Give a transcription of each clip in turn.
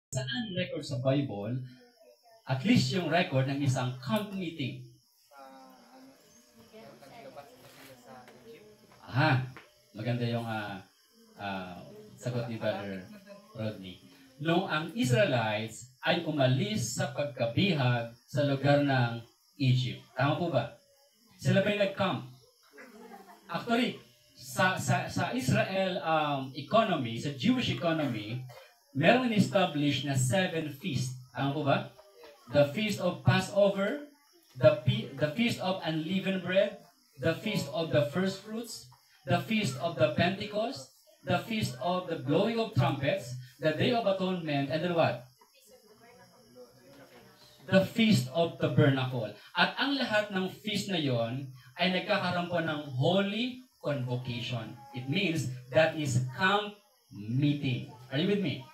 Saan record sa Bible, at least yung record ng isang camp meeting? Aha, maganda yung sagot ni Brother Rodney. Noong ang Israelites ay umalis sa pagkabihag sa lugar ng Egypt. Tama po ba? Sila ba yung nag-camp? Actually, sa Israel economy, sa Jewish economy, meron established na 7 feasts. Tama po ba? The Feast of Passover, the Feast of Unleavened Bread, the Feast of the First Fruits, the Feast of the Pentecost, the Feast of the Blowing of Trumpets, the Day of Atonement, and then what? The Feast of Tabernacle. At ang lahat ng feast na yon ay nagkakaroon po ng Holy Convocation. It means that is camp meeting. Are you with me?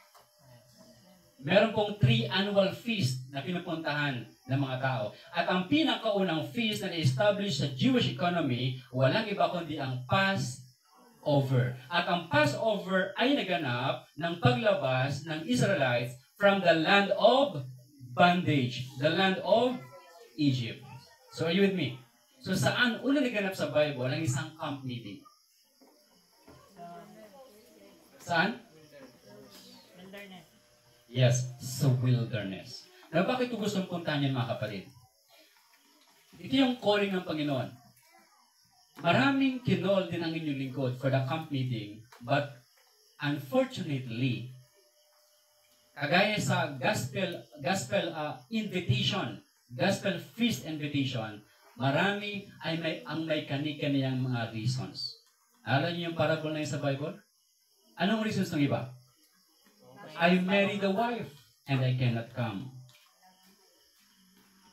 Meron pong 3 annual feast na pinupuntahan ng mga tao. At ang pinakaunang feast na na-establish sa Jewish economy, walang iba kundi ang Passover. At ang Passover ay naganap ng paglabas ng Israelites from the land of bondage, the land of Egypt. So are you with me? So saan una naganap sa Bible ang isang camp meeting? Saan? Yes, sa wilderness. Na bakit ito gustong puntahan yan, mga kapatid? Ito yung calling ng Panginoon. Maraming kinol din ang inyong lingkod for the camp meeting, but unfortunately, kagaya sa gospel invitation, gospel feast invitation, marami ay may kani-kaniyang mga reasons. Alam niyo yung parable na yun sa Bible? Anong reasons ng iba? I married a wife and I cannot come.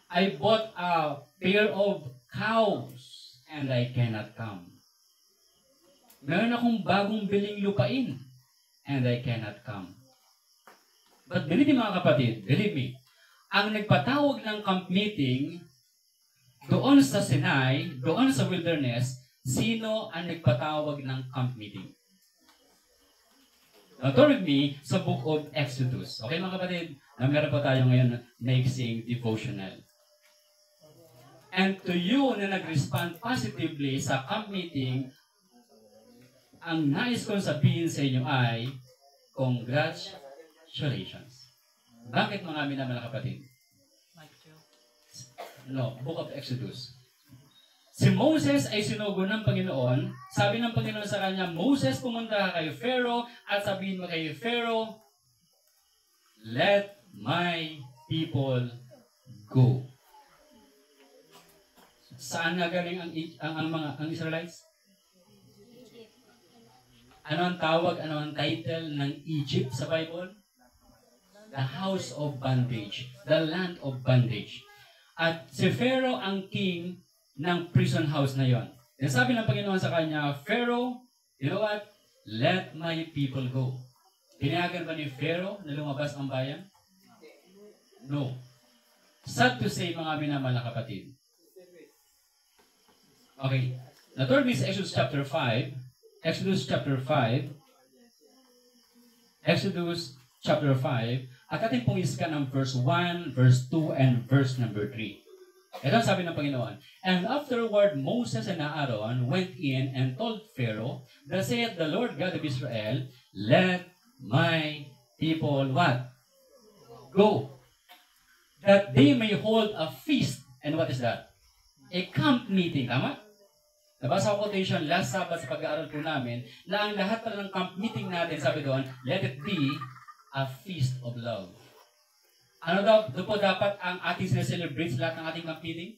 I bought a pair of cows and I cannot come. Meron akong bagong biling lupain and I cannot come. But believe me, mga kapatid, believe me, ang nagpatawag ng camp meeting doon sa Sinai, doon sa wilderness, sino ang nagpatawag ng camp meeting? Now, turn with me sa book of Exodus. Okay, mga kapatid? Meron po tayo ngayon maiksing devotional. And to you na nag-respond positively sa camp meeting, ang nais kong sabihin sa inyo ay, congratulations. Bakit mga minamahal na kapatid? No, book of Exodus. Si Moses ay sinugo ng Panginoon. Sabi ng Panginoon sa kanya, Moses, pumunta ka kay Pharaoh at sabihin mo kay Pharaoh, let my people go. Saan nga galing ang Israelites? Ano ang tawag, ano ang title ng Egypt sa Bible? The house of bondage. The land of bondage. At si Pharaoh ang king ng prison house na yon. And sabi ng Panginoon sa kanya, Pharaoh, you know what? Let my people go. Pinayagan ba ni Pharaoh na lumabas ang bayan? No. Sad to say, mga minamahal na kapatid. Okay. Now, turn me sa Exodus chapter 5. Exodus chapter 5. Exodus chapter 5. At ating pong iskan ng verse 1, verse 2, and verse number 3. Ito ang sabi ng Panginoon. And afterward, Moses and Aaron went in and told Pharaoh, thus saith the Lord God of Israel, let my people what? Go. That they may hold a feast. And what is that? A camp meeting. Tama? Nabasa ko quotation last Sabbath sa pag-aaral po namin na ang lahat pala ng camp meeting natin, sabi doon, let it be a feast of love. Ano daw? Doon po dapat ang ating sineselebrate sa lahat ng ating camp meeting?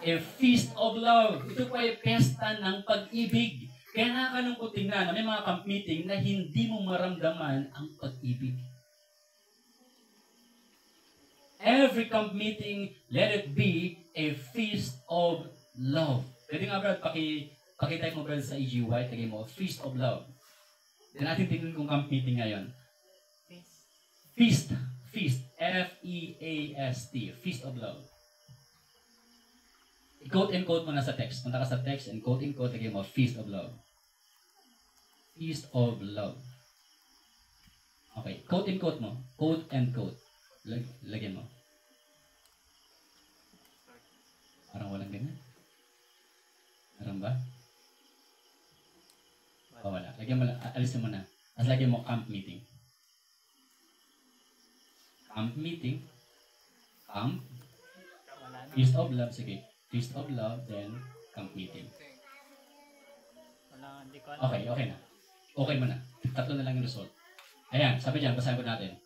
A feast of love. Ito po ay pesta ng pag-ibig. Kaya nakakalungkot tingnan na may mga camp meeting na hindi mo maramdaman ang pag-ibig. Every camp meeting, let it be a feast of love. Pwede nga, Brad, pakitype mo, Brad, sa EGY, tagay mo, feast of love. Then natin tingnan kung camp meeting ngayon. Feast. Feast. F-E-A-S-T. Feast of love. I-quote and quote mo na sa text. Punta ka sa text and quote and quote, tagay mo, feast of love. Feast of love. Okay, quote and quote mo. Quote and quote. Lagyan mo. Parang walang ganyan. Meron ba? Oh, wala. Lagyan mo lang, alisin mo na. Tapos lagyan mo camp meeting. Camp meeting. Camp. Feast of love. Sige. Feast of love, then camp meeting. Okay na. Okay mo na. Tatlo na lang yung result. Ayan, sabi dyan, basahin ko natin.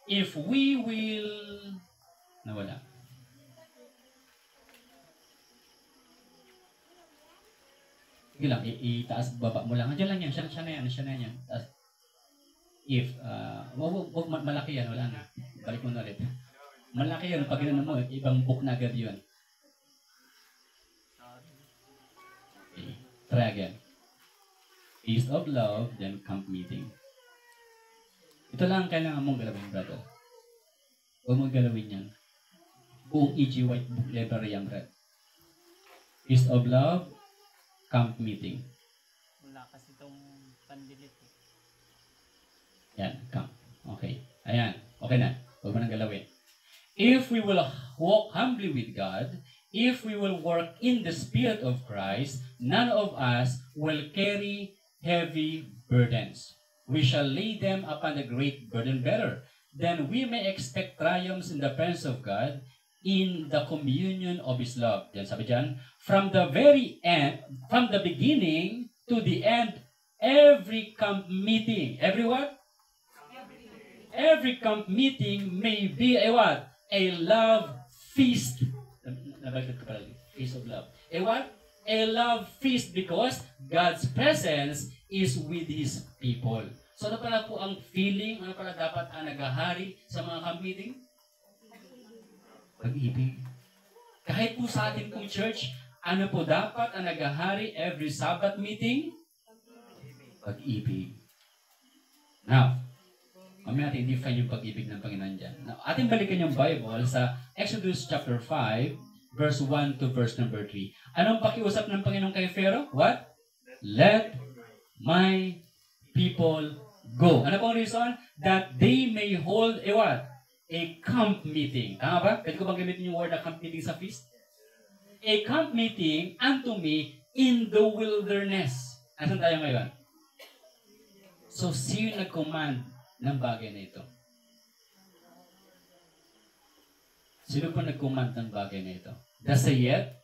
If we will... Nawala. Sige lang, itaas, baba mo lang. Diyan lang yan, siya na yan. Taas. If, wag malaki yan, wala na. Balik mo na ulit. Malaki yan, pag gano'n mo, ibang book na agad yun. Okay, try again. Feast of love, then camp meeting. Ito lang ang kailangan mong galawin, brother. Huwag mong galawin yan. Buong E.G. White Book Library yan, brother. Feast of love, camp meeting. Wala kasi itong pandilit. Yan, camp. Okay. Ayan. Okay na. Huwag mo nang galawin. If we will walk humbly with God, if we will work in the Spirit of Christ, none of us will carry heavy burdens. We shall lay them upon the great burden bearer. Then we may expect triumphs in the presence of God in the communion of His love. Yan, sabi dyan, from the very end, from the beginning to the end, every camp meeting, every what? Every camp meeting may be a what? A love feast. Nabagdag ko pala, feast of love. A what? A love feast because God's presence is with His people. So ano pala po ang feeling, ano pala dapat ang naghahari sa mga camp meeting? Pag-ibig. Kahit po sa ating pong church, ano po dapat ang naghahari every Sabbath meeting? Pag-ibig. Now, mamaya natin define yung pag-ibig ng Panginoon dyan. Now, ating balikan yung Bible sa Exodus chapter 5, verse 1 to verse number 3. Anong pakiusap ng Panginoon kay Pharaoh? What? Let my people go. Ano pong reason? That they may hold a what? A camp meeting. Tama ba? Pwede ko bang gamitin yung word na camp meeting sa feast? A camp meeting unto me in the wilderness. Asan tayo ngayon? So, sino nag-command ng bagay na ito? Sino po nag-command ng bagay na ito? Does say yet?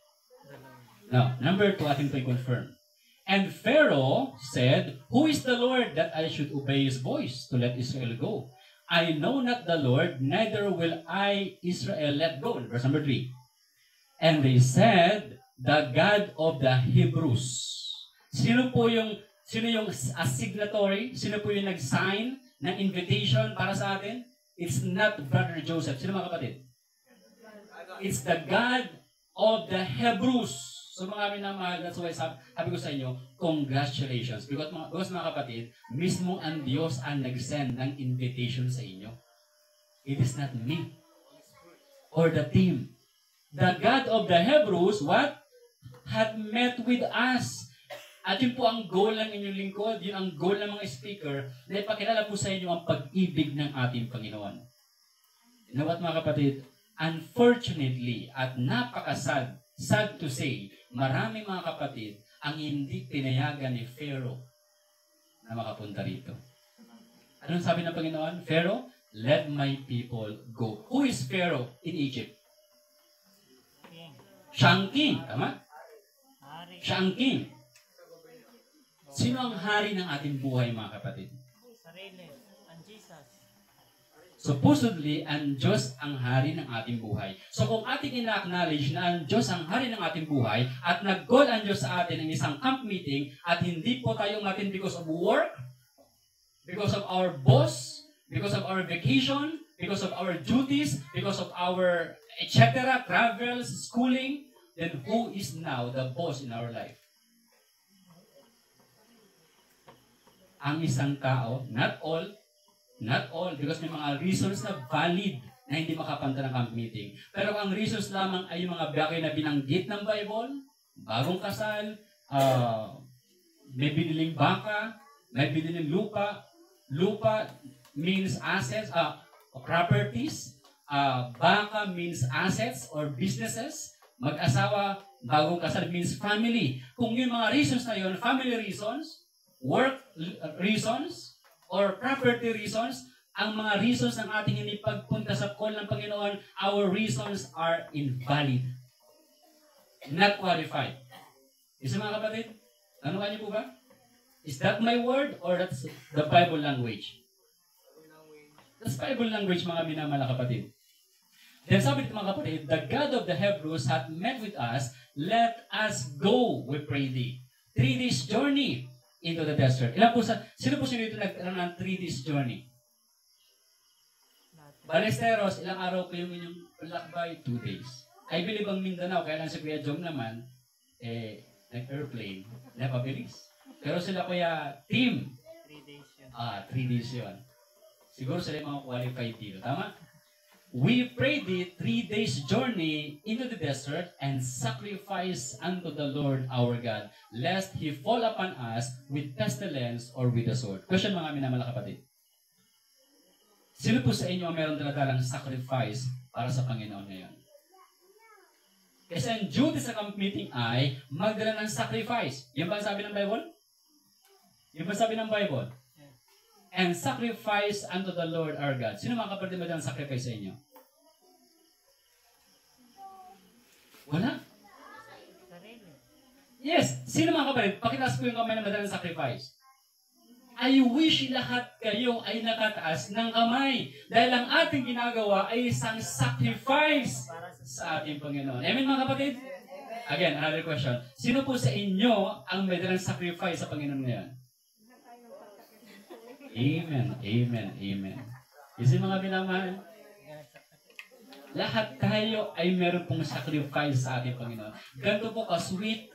No. Number 2, ating to confirm. And Pharaoh said, who is the Lord that I should obey His voice to let Israel go? I know not the Lord, neither will I Israel let go. Verse number 3. And they said, the God of the Hebrews. Sino yung signatory? Sino po yung nag-sign ng invitation para sa atin? It's not Brother Joseph. Sino mga kapatid? It's the God of the Hebrews. So mga minamahal, that's why sabi ko sa inyo, congratulations. Because mga kapatid, mismo ang Diyos ang nag-send ng invitation sa inyo. It is not me or the team. The God of the Hebrews, what? Had met with us. At yun po ang goal ng inyong lingkod, yun ang goal ng mga speaker, na ipakilala po sa inyo ang pag-ibig ng ating Panginoon. You know what mga kapatid? Unfortunately, at napakasad, sad to say, marami mga kapatid ang hindi pinayagan ni Pharaoh na makapunta rito. Anong sabi ng Panginoon? Pharaoh, let my people go. Who is Pharaoh in Egypt? Siya ang king. Tama? Siya ang king. Sino ang hari ng ating buhay mga kapatid? Sarili. Ang Jesus. Supposedly, ang Diyos ang hari ng ating buhay. So kung ating ina-acknowledge na ang Diyos ang hari ng ating buhay at nag-goal ang Diyos sa atin ng isang camp meeting at hindi po tayo umatin because of work, because of our boss, because of our vacation, because of our duties, because of our etc., travels, schooling, then who is now the boss in our life? Ang isang tao, not all, because may mga reasons na valid na hindi makapanta ng camp meeting. Pero ang reasons lamang ay yung mga bagay na binanggit ng Bible, bagong kasal, may biniling baka, may biniling lupa, means assets, properties. Baka means assets or businesses. Mag-asawa, bagong kasal means family. Kung yung mga reasons na yun, family reasons, work reasons, or property reasons, ang mga reasons ng ating hindi pagpunta sa call ng Panginoon, our reasons are invalid. Not qualified. Isa mga kapatid, tanungan niyo po ba? Is that my word or that's the Bible language? That's Bible language, mga minamahal na kapatid. Then sabi dito mga kapatid, the God of the Hebrews hath met with us, let us go, we pray thee. 3 days journey into the desert. Sino po dito nagkaroon ng 3 days journey? Balesteros, ilang araw po yung inyong lakbay? 2 days. I believe ang Mindanao, kaya lang si Kuya Jom naman, nag-airplane, napabilis. Pero sila kuya, team. 3 days yun. 3 days yun. Siguro sila yung mga qualified dito. Tama? We prayed the 3 days journey into the desert and sacrifice unto the Lord our God, lest He fall upon us with pestilence or with the sword. Question mga minamahal na kapatid. Sino po sa inyo ang meron daladalang sacrifice para sa Panginoon ngayon? Kasi ang duty sa camp meeting ay magdala ng sacrifice. Yan ba ang sabi ng Bible? Yan ba ang sabi ng Bible? And sacrifice unto the Lord our God. Sino mga kapatid ba dyan sacrifice sa inyo? Wala? Sarili. Yes. Sino mga kapatid? Pakitaas ko yung kamay na madalang sacrifice. I wish lahat kayo ay nakataas ng kamay. Dahil ang ating ginagawa ay isang sacrifice sa ating Panginoon. Amen mga kapatid? Again, another question. Sino po sa inyo ang may dalang sacrifice sa Panginoon ngayon? Amen, amen, amen. Kasi mga binamahal, lahat tayo ay meron pong sacrifice sa ating Panginoon. Ganito po ka-sweet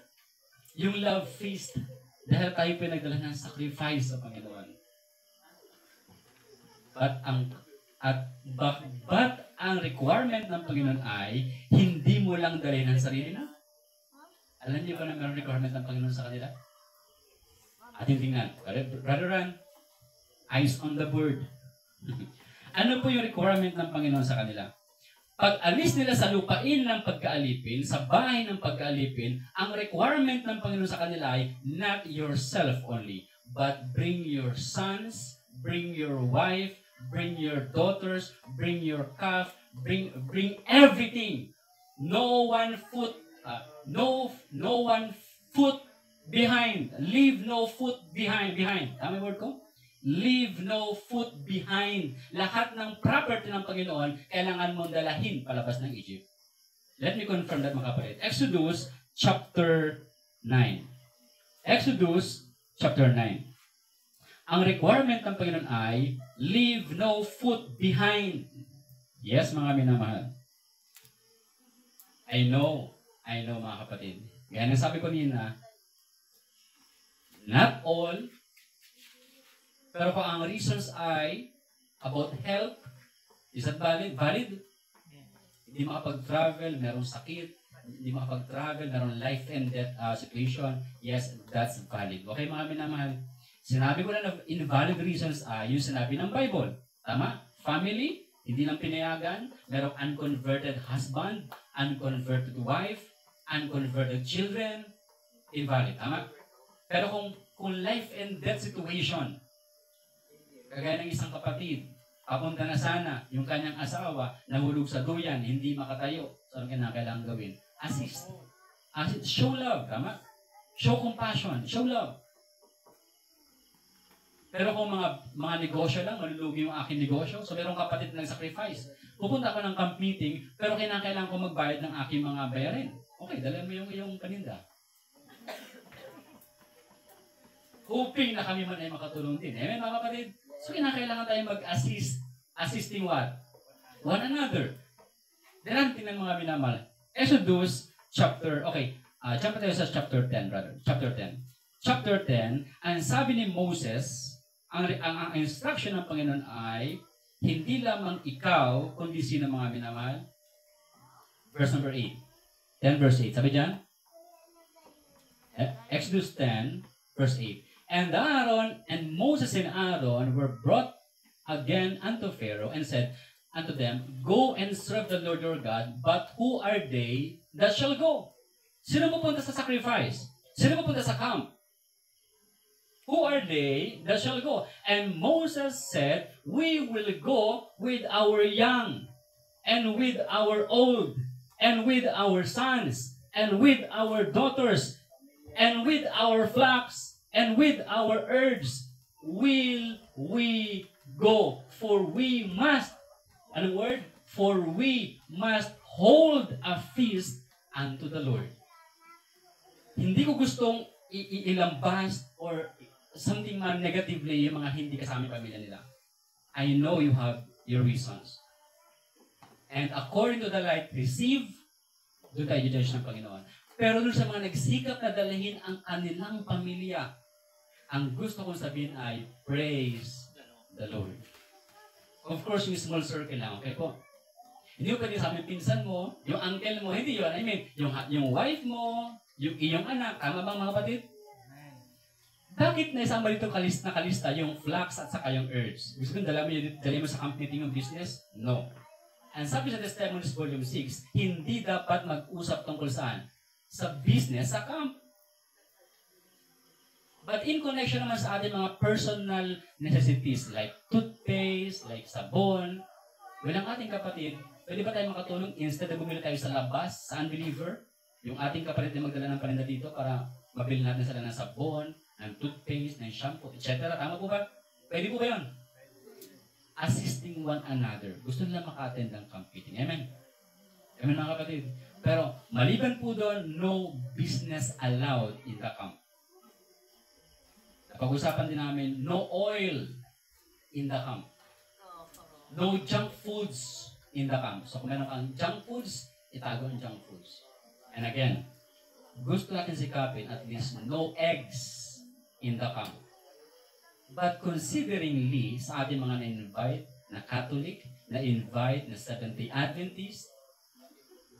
yung love feast dahil tayo pinagdala ng sacrifice sa Panginoon. But ang requirement ng Panginoon ay hindi mo lang dalhin ang sarili na. Alam niyo ba na meron requirement ng Panginoon sa kanila? Ating tingnan. Brother Ran, eyes on the bird. Ano po yung requirement ng Panginoon sa kanila? Pag alis nila sa lupain ng pagkaalipin, sa bahay ng pagkaalipin, ang requirement ng Panginoon sa kanila ay not yourself only, but bring your sons, bring your wife, bring your daughters, bring your calf, bring everything. No one foot behind. Leave no foot behind. Tama yung word ko? Leave no foot behind. Lahat ng property ng Panginoon, kailangan mong dalahin palabas ng Egypt. Let me confirm that mga kapatid. Exodus chapter 9. Exodus chapter 9. Ang requirement ng Panginoon ay, leave no foot behind. Yes, mga minamahal. I know mga kapatid. Gaya ng sabi ko nina, not all, pero kung ang reasons ay about health, is that valid? Valid? Hindi makapag-travel, merong sakit, hindi makapag-travel, merong life and death situation. Yes, that's valid. Okay mga minamahal? Sinabi ko na invalid reasons ay yung sinabi ng Bible. Tama? Family, hindi lang pinayagan. Merong unconverted husband, unconverted wife, unconverted children. Invalid. Tama? Pero kung life and death situation, kagaya ng isang kapatid, papunta na sana yung kanyang asawa, nahulog sa duyan, hindi makatayo. So, ano kailangan gawin? Assist. Show love. Tama? Show compassion. Show love. Pero kung mga negosyo lang, malulugi yung aking negosyo, so merong kapatid na nag-sacrifice. Pupunta ako ng camp meeting, pero kailangan ko magbayad ng aking mga bayarin. Okay, dalhin mo yung iyong paninda. Hoping na kami man ay makatulong din. Amen, mga kapatid? So, kailangan tayo mag-assist. Assisting what? One another. Then, tingnan mga minamahal. Exodus chapter, jump tayo sa chapter 10, brother. Chapter 10. Chapter 10, ang sabi ni Moses, ang instruction ng Panginoon ay, hindi lamang ikaw, kundi sino mga minamahal? Verse number 8. 10 verse 8. Sabi dyan? Exodus 10, verse 8. And Aaron and Moses and Aaron were brought again unto Pharaoh and said unto them, Go and serve the Lord your God, but who are they that shall go? Sino pupunta sa sacrifice? Sino pupunta sa camp? Who are they that shall go? And Moses said, We will go with our young, and with our old, and with our sons, and with our daughters, and with our flocks, and with our herds, will we go. For we must, anong word? For we must hold a feast unto the Lord. Hindi ko gustong ilambas or something man negatively yung mga hindi kasama yung pamilya nila. I know you have your reasons. And according to the light received, doon tayo judge ng Panginoon. Pero doon sa mga nagsikap na dalahin ang kanilang pamilya, ang gusto kong sabihin ay, praise the Lord. Of course, yung small circle lang, okay po? Hindi mo pwede sa amin pinsan mo, yung uncle mo, hindi yun. I mean, yung wife mo, yung iyong anak, tama bang mga kapatid? Bakit na isama dito nakalista yung flax at saka yung herbs? Gusto kong dali mo sa camp meeting yung business? No. And sabi sa Testimonies Volume 6, hindi dapat mag-usap tungkol saan? Sa business, sa camp. But in connection naman sa ating mga personal necessities like toothpaste, like sabon, walang ating kapatid, pwede ba tayo makatulong instead na bumili tayo sa labas, sa unbeliever? Yung ating kapatid na magdala ng paninda dito para mabili natin sila ng sabon, ng toothpaste, ng shampoo, etc. Tama po ba? Pwede po ba yun? Assisting one another. Gusto nila maka-attend ng camp meeting. Amen? Amen mga kapatid? Pero maliban po doon, no business allowed in the camp. Pag-usapan din namin, no oil in the camp. No junk foods in the camp. So kung meron kang junk foods, itago ang junk foods. And again, gusto natin sikapin at least no eggs in the camp. But consideringly sa ating mga na-invite na Catholic, na-invite na Seventh-day Adventist,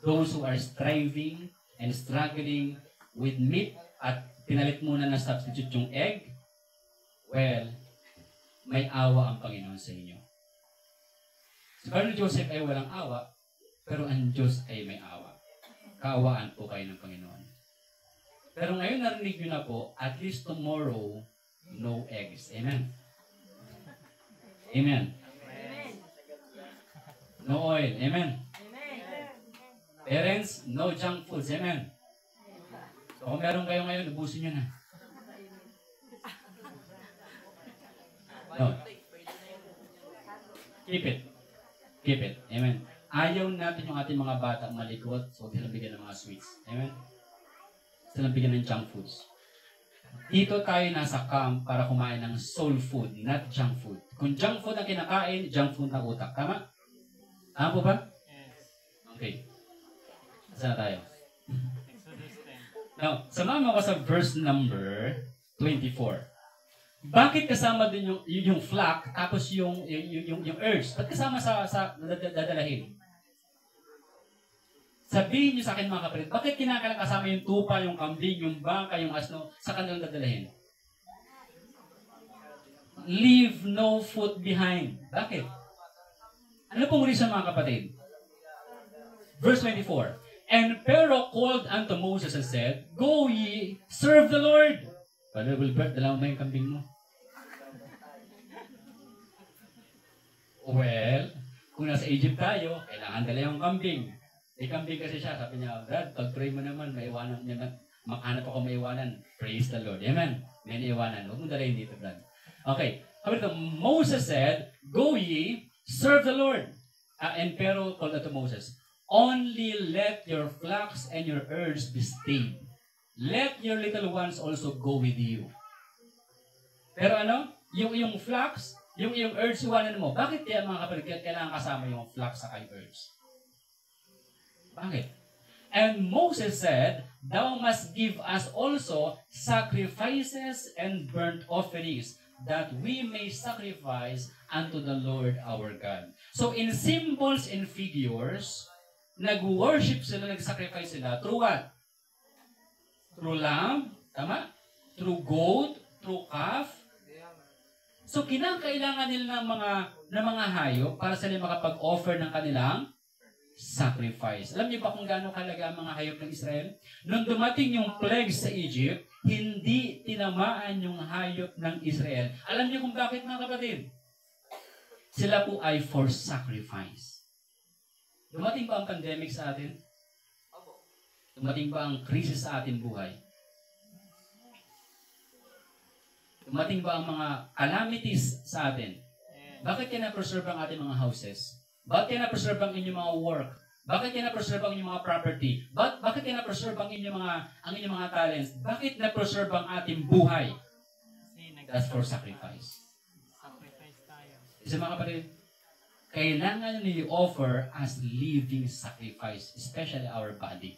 those who are striving and struggling with meat at pinalit muna na substitute yung egg, well, may awa ang Panginoon sa inyo. Si Cardinal Joseph ay walang awa, pero ang Diyos ay may awa. Kaawaan po kayo ng Panginoon. Pero ngayon narinig nyo na po, at least tomorrow, no eggs. Amen? Amen? No oil. Amen? Parents, no junk foods. Amen? So kung meron kayo ngayon, ubusin nyo na. No. Keep it. Keep it. Amen. Ayaw natin yung ating mga bata malikot, so silang bigyan ng mga sweets. Amen? Silang bigyan ng junk foods. Dito tayo nasa camp para kumain ng soul food, not junk food. Kung junk food ang kinakain, junk food ang utak. Tama? Tama po ba? Okay. Saan tayo? Now, samahan mo ko sa verse number 24. Bakit kasama din yung flock tapos yung herbs? Ba't kasama sa dadalahin? Sabihin niyo sa akin mga kapatid, bakit kinakailangan kasama yung tupa, yung kambing, yung baka, yung asno sa kanilang dadalahin? Leave no foot behind. Bakit? Ano pong reason mga kapatid? Verse 24. And Pharaoh called unto Moses and said, Go ye, serve the Lord. Brother Wilbert, dala mo ba yung kambing mo? Well, kung nasa Egypt tayo, kailangan dala yung kambing. Eh, kambing kasi siya. Sabi niya, Brad, pag-pray mo naman, maiwanan niya na. Makahanap ako maiwanan. Praise the Lord. Amen? May naiwanan. Huwag mo dalayin dito, Brad. Okay. Kapag Moses said, Go ye, serve the Lord. And Pharaoh called unto Moses, Only let your flocks and your herds be stayed. Let your little ones also go with you. Pero ano? Yung flocks, yung herds, iwanan mo. Bakit kaya mga kapatid, kailangan kasama yung flocks sa herds? Bakit? And Moses said, Thou must give us also sacrifices and burnt offerings, that we may sacrifice unto the Lord our God. So in symbols and figures, nag-worship sila, nag-sacrifice sila. Through what? Through lamb, tama? Through goat, through calf. So, kinakailangan nila ng mga hayop para sila makapag-offer ng kanilang sacrifice. Alam niyo ba kung gaano kalaga ang mga hayop ng Israel? Nung dumating yung plague sa Egypt, hindi tinamaan yung hayop ng Israel. Alam niyo kung bakit, mga kapatid? Sila po ay for sacrifice. Dumating ba ang pandemic sa atin? Dumating ba ang krisis sa ating buhay? Dumating ba ang mga calamities sa atin? Bakit kaya na-preserve ang ating mga houses? Bakit kaya na-preserve ang inyong mga work? Bakit kaya na-preserve ang inyong mga property? Bakit kaya na-preserve ang inyong mga talents? Bakit na-preserve ang ating buhay? That's for sacrifice. Sacrifice tayo. Isa mga kapatid, kailangan nyo i-offer as living sacrifice, especially our body.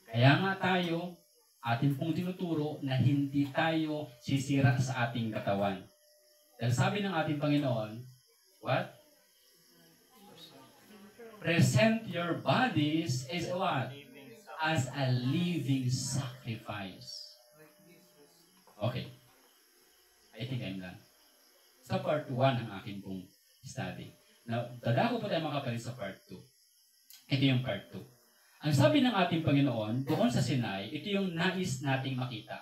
Kaya nga tayo, ating pong tinuturo na hindi tayo sisira sa ating katawan. Dahil sabi ng ating Panginoon, what? Present your bodies as what? As a living sacrifice. Okay. I think I'm done. Sa part 1 ang akin pong study. Now, dadako po tayo makapalit sa part 2. Ito yung part 2. Ang sabi ng ating Panginoon, doon sa Sinai, ito yung nais nating makita.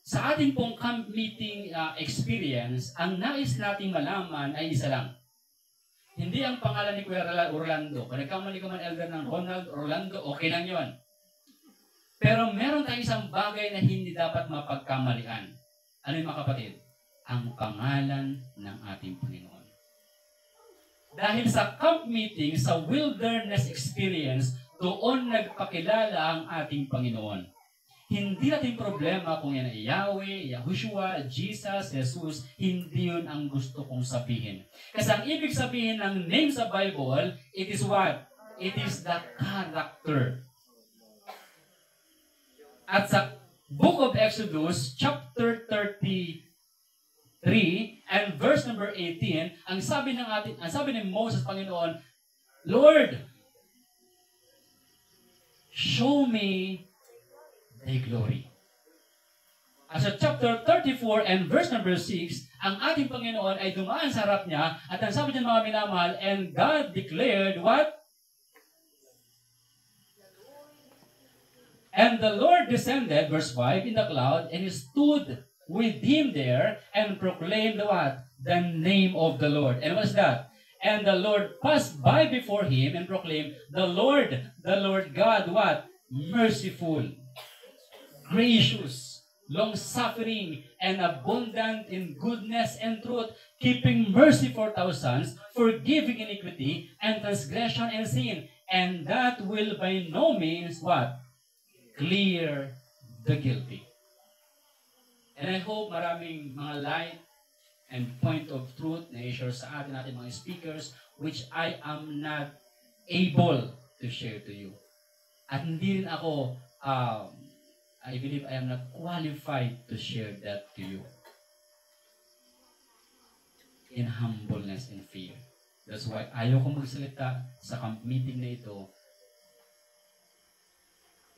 Sa ating pong camp meeting experience, ang nais nating malaman ay isa lang. Hindi ang pangalan ni Kuya Orlando. Kung nagkamali ka man elder ng Ronald Orlando, okay lang yun. Pero meron tayong isang bagay na hindi dapat mapagkamalian. Ano yung mga kapatid? Ang pangalan ng ating Panginoon. Dahil sa camp meeting, sa wilderness experience, doon nagpakilala ang ating Panginoon. Hindi natin problema kung yan ay Yahweh, Yahushua, Jesus, Jesus. Hindi yun ang gusto kong sabihin. Kasi ang ibig sabihin ng name sa Bible, it is what? It is the character. At sa Book of Exodus, chapter 33, and verse number 18, ang sabi ni Moses, Panginoon, Lord, show me thy glory. At sa chapter 34 and verse number 6, ang ating Panginoon ay dumaan sa harap niya at ang sabi niya mga minamahal, and God declared what? And the Lord descended, verse 5, in the cloud, and he stood with him there and proclaimed what? The name of the Lord. And what is that? And the Lord passed by before him and proclaimed, the Lord God, what? Merciful, gracious, long-suffering, and abundant in goodness and truth, keeping mercy for thousands, forgiving iniquity and transgression and sin, and that will by no means, what? Clear the guilty. And I hope maraming mga light and point of truth na i-share sa atin natin mga speakers, which I am not able to share to you. At hindi rin ako, I believe I am not qualified to share that to you. In humbleness and fear. That's why ayaw kong magsalita sa camp meeting na ito,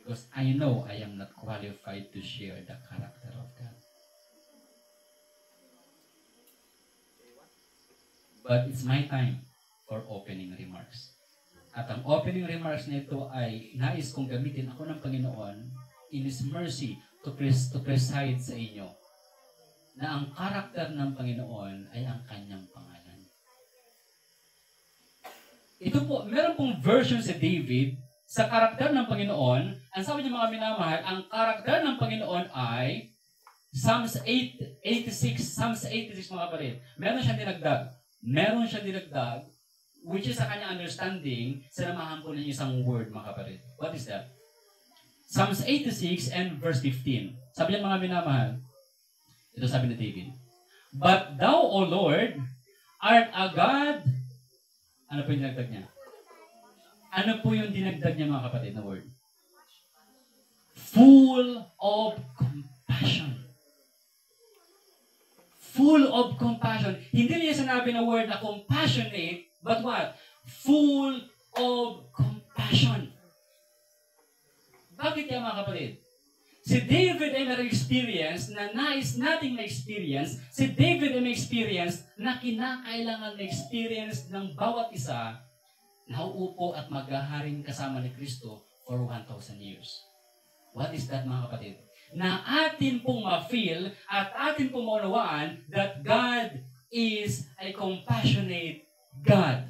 because I know I am not qualified to share the character of God. But it's my time for opening remarks. At ang opening remarks na ito ay nais kong gamitin ako ng Panginoon in His mercy to preside sa inyo na ang karakter ng Panginoon ay ang kanyang pangalan. Ito po, meron pong version si David sa karakter ng Panginoon. Ang sabi niya mga minamahal, ang karakter ng Panginoon ay Psalms 86 mga kapatid. Meron siyang dinagdag, which is sa kanyang understanding, sinamahan po ninyo isang word, mga kapatid. What is that? Psalms 86 and verse 15. Sabi niya mga minamahal, ito sabi ni David, but thou, O Lord, art a God. Ano po yung dinagdag niya? Ano po yung dinagdag niya, mga kapatid, na word? Full of compassion. Full of compassion. Hindi niya sinabi na word na compassionate, but what? Full of compassion. Bakit kaya, mga kapatid? Si David ay may experience na nais nating na-experience. Si David ay may experience na kinakailangan na-experience ng bawat isa na uupo at maghaharing kasama ni Kristo for 1,000 years. What is that, mga kapatid? Na atin pong ma-feel at atin pong maunawaan that God is a compassionate God.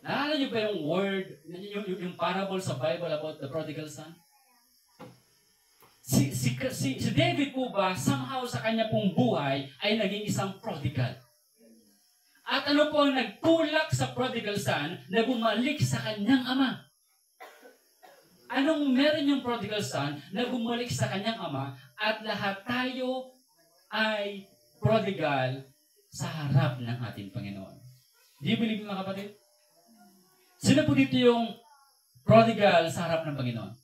Naalala niyo ba yung word, yung parable sa Bible about the prodigal son? Si David po ba, somehow sa kanya pong buhay, ay naging isang prodigal. At ano po ang nagtulak sa prodigal son na bumalik sa kanyang ama? Anong meron yung prodigal son na bumalik sa kanyang ama at lahat tayo ay prodigal sa harap ng ating Panginoon? Do you believe, mga kapatid? Sino po dito yung prodigal sa harap ng Panginoon?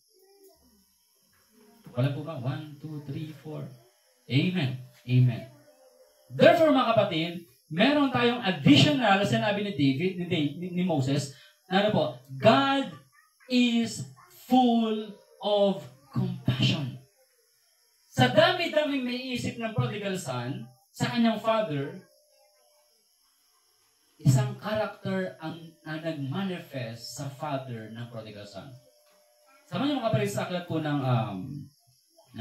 Wala po ba? 1, 2, 3, 4. Amen. Amen. Therefore, mga kapatid, meron tayong additional, sinabi ni David, ni Moses, na ano po, God is full of compassion. Sa dami-daming may isip ng prodigal son, sa kanyang father, isang character ang nag-manifest sa father ng prodigal son. Sama niyo mga kapatid sa aklat po ng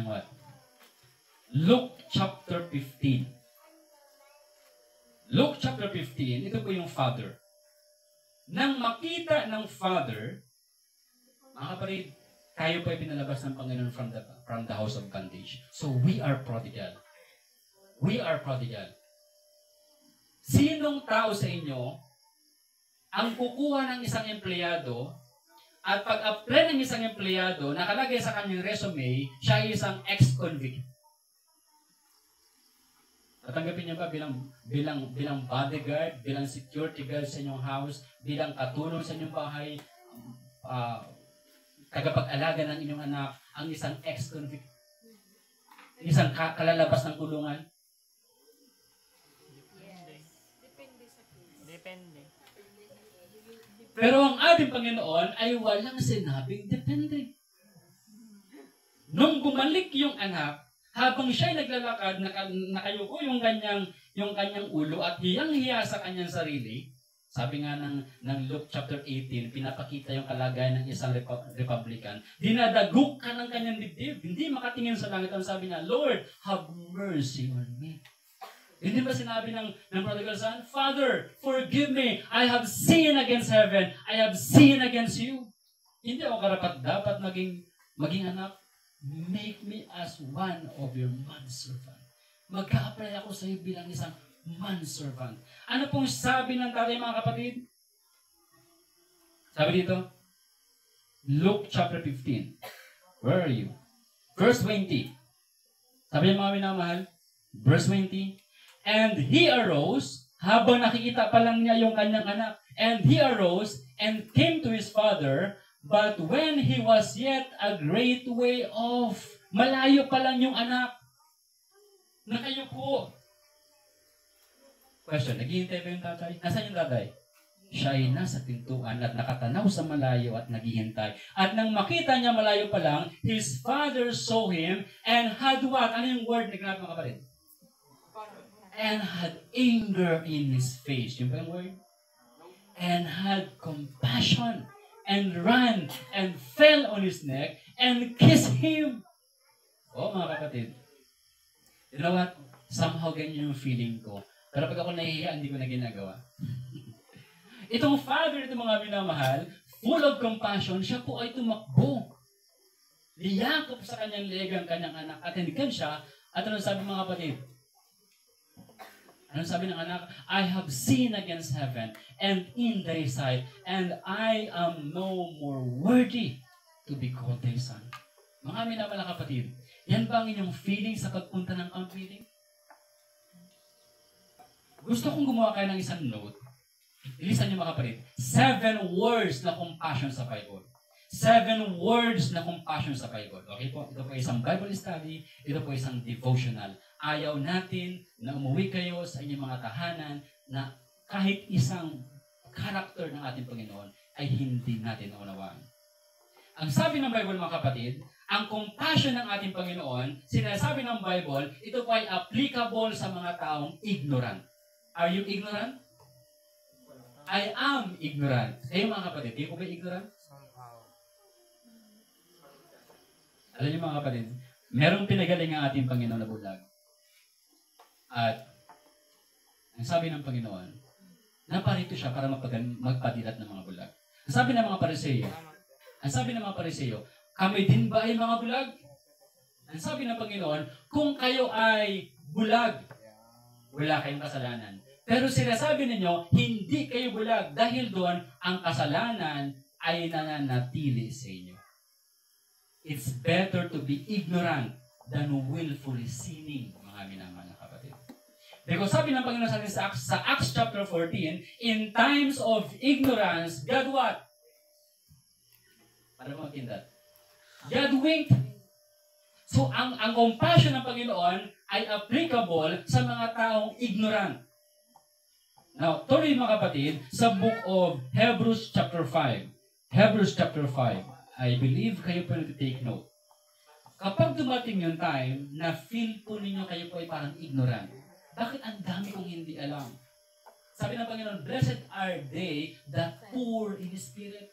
what? Luke chapter 15. Luke chapter 15, ito po yung father. Nang makita ng father, mga kapatid, tayo po ay pinalabas ng Panginoon from the house of bondage. So we are prodigal. We are prodigal. Sinong tao sa inyo ang kukuha ng isang empleyado at pag-apply ng isang empleyado, nakalagay sa kanyang resume, siya ay isang ex-convict? Tatanggapin niyo ba bilang bodyguard, bilang security guard sa inyong house, bilang katulong sa inyong bahay, tagapag-alaga ng inyong anak, ang isang ex-convict? Isang kalalabas ng kulungan? Depende. Pero ang ating Panginoon ay walang sinabing depende. Nung bumalik yung anak, habang siya'y naglalakad, nakayuko yung kanyang ulo at hiyang-hiya sa kanyang sarili, sabi nga ng Luke chapter 18, pinapakita yung kalagayan ng isang Republican. Dinadagok ka ng kanyang dibdib. Hindi makatingin sa langit. Ang sabi niya, Lord, have mercy on me. Hindi ba sinabi ng prodigal son, Father, forgive me. I have sinned against heaven. I have sinned against you. Hindi ako karapat-dapat maging anak. Make me as one of your manservant. Mag-a-apply ako sa iyo bilang isang manservant. Ano pong sabi ng tatay, mga kapatid? Sabi dito, Luke chapter 15. Where are you? Verse 20. Sabi niya, mga minamahal, verse 20, and he arose, habang nakikita pa lang niya yung kanyang anak, and he arose and came to his father, but when he was yet a great way off, malayo pa lang yung anak, nakayuko. Question, naghihintay ba yung tatay? Nasaan yung tatay? Siya ay nasa pintuan at nakatanaw sa malayo at naghihintay. At nang makita niya malayo pa lang, his father saw him and had what? Ano yung word na ginagawa, mga kapatid? And had anger in his face. Yung ba yung word? And had compassion and ran and fell on his neck and kissed him. Oh, mga kapatid. You know what? Somehow ganyan yung feeling ko. Pero pag ako nahihiya, hindi ko na ginagawa. Itong father, itong mga minamahal, full of compassion, siya po ay tumakbo. Liyakap sa kanyang leeg ang kanyang anak at hindikan siya. At ano sabi, mga kapatid? Ano sabi ng anak? I have sinned against heaven and in thy sight, and I am no more worthy to be called thy son. Mga minamahal kapatid, yan ba ang inyong feeling sa pagpunta ng kampiling? Gusto kong gumawa kayo ng isang note. Ilisan niyo, mga kapatid. 7 words na compassion sa Bible. 7 words na compassion sa Bible. Okay po? Ito po isang Bible study. Ito po isang devotional. Ayaw natin na umuwi kayo sa inyong mga tahanan na kahit isang karakter ng ating Panginoon ay hindi natin naunawaan. Ang sabi ng Bible, mga kapatid, ang compassion ng ating Panginoon, sinasabi ng Bible, ito po ay applicable sa mga taong ignorant. Are you ignorant? I am ignorant. Kayo mga kapatid, kayo po ba ignorant? Somehow. Alam niyo mga kapatid, merong pinagaling ang ating Panginoon na bulag. At ang sabi ng Panginoon, naparito siya para magpadilat ng mga bulag. Ang sabi ng mga Pariseo, kami din ba ay mga bulag? Ang sabi ng Panginoon, kung kayo ay bulag, wala kayong kasalanan. Pero sinasabi ninyo, hindi kayo bulag dahil doon ang kasalanan ay nananatili sa inyo. It's better to be ignorant than willfully sinning, mga minamahal na kapatid. Because sabi ng Panginoon sa atin sa Acts chapter 14, in times of ignorance, God what? Para mo matindat? God winked. So, ang compassion ng Panginoon ay applicable sa mga taong ignorant. Now, tuloy mga kapatid, sa book of Hebrews chapter 5. Hebrews chapter 5. I believe kayo po nag-take note. Kapag dumating yung time na feel po ninyo kayo po ay parang ignorant, bakit ang dami kong hindi alam? Sabi ng Panginoon, blessed are they that poor in spirit.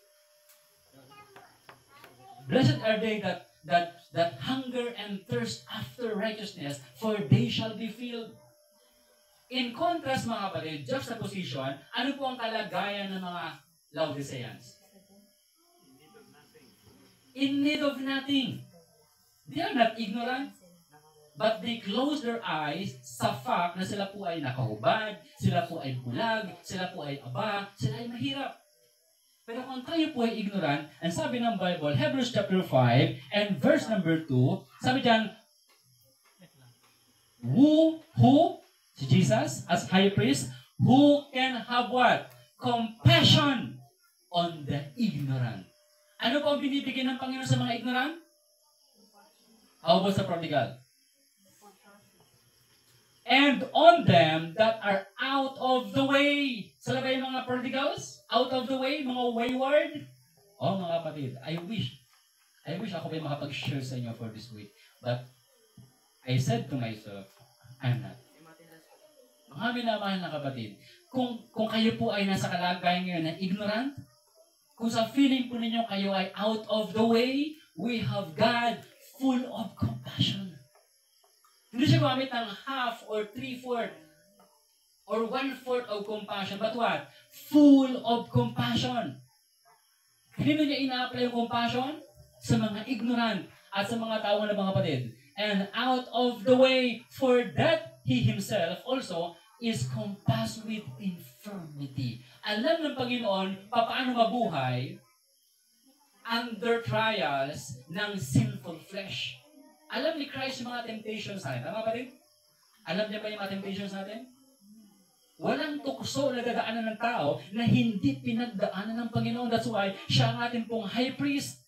Blessed are they that hunger and thirst after righteousness, for they shall be filled. In contrast, mga kapatid, juxtaposition, ano po ang kalagayan ng mga Laodiceans? In need of nothing. They are not ignorant, but they close their eyes sa fact na sila po ay nakahubad, sila po ay bulag, sila po ay aba, sila ay mahirap. Pero kung tayo po ay ignorant, ang sabi ng Bible, Hebrews chapter 5 and verse number 2, sabi diyan, who, si Jesus as high priest, who can have what? Compassion on the ignorant. Ano po ang binibigyan ng Panginoon sa mga ignorant? How about sa prodigal? And on them that are out of the way. Sila ba yung mga prodigals? Out of the way? Mga wayward? Oh, mga kapatid, I wish ako ba makapag-share sa inyo for this week. But I said to myself, I'm not. Mga minamahal na kapatid, kung kayo po ay nasa kalagayan ngayon na ignorant, kung sa feeling po ninyo kayo ay out of the way, we have God full of compassion. Hindi siya gumamit ng half or 3/4 or 1/4 of compassion. But what? Full of compassion. Kanino niya ina-apply yung compassion? Sa mga ignorant at sa mga tao na mga kapatid. And out of the way, for that He Himself also is compassed with infirmity. Alam ng Panginoon paano mabuhay under trials ng sinful flesh. Alam ni Christ yung mga temptations natin. Tama ba rin? Alam niya ba yung mga temptations natin? Walang tukso na dadaanan ng tao na hindi pinagdaanan ng Panginoon. That's why siya ang ating pong high priest.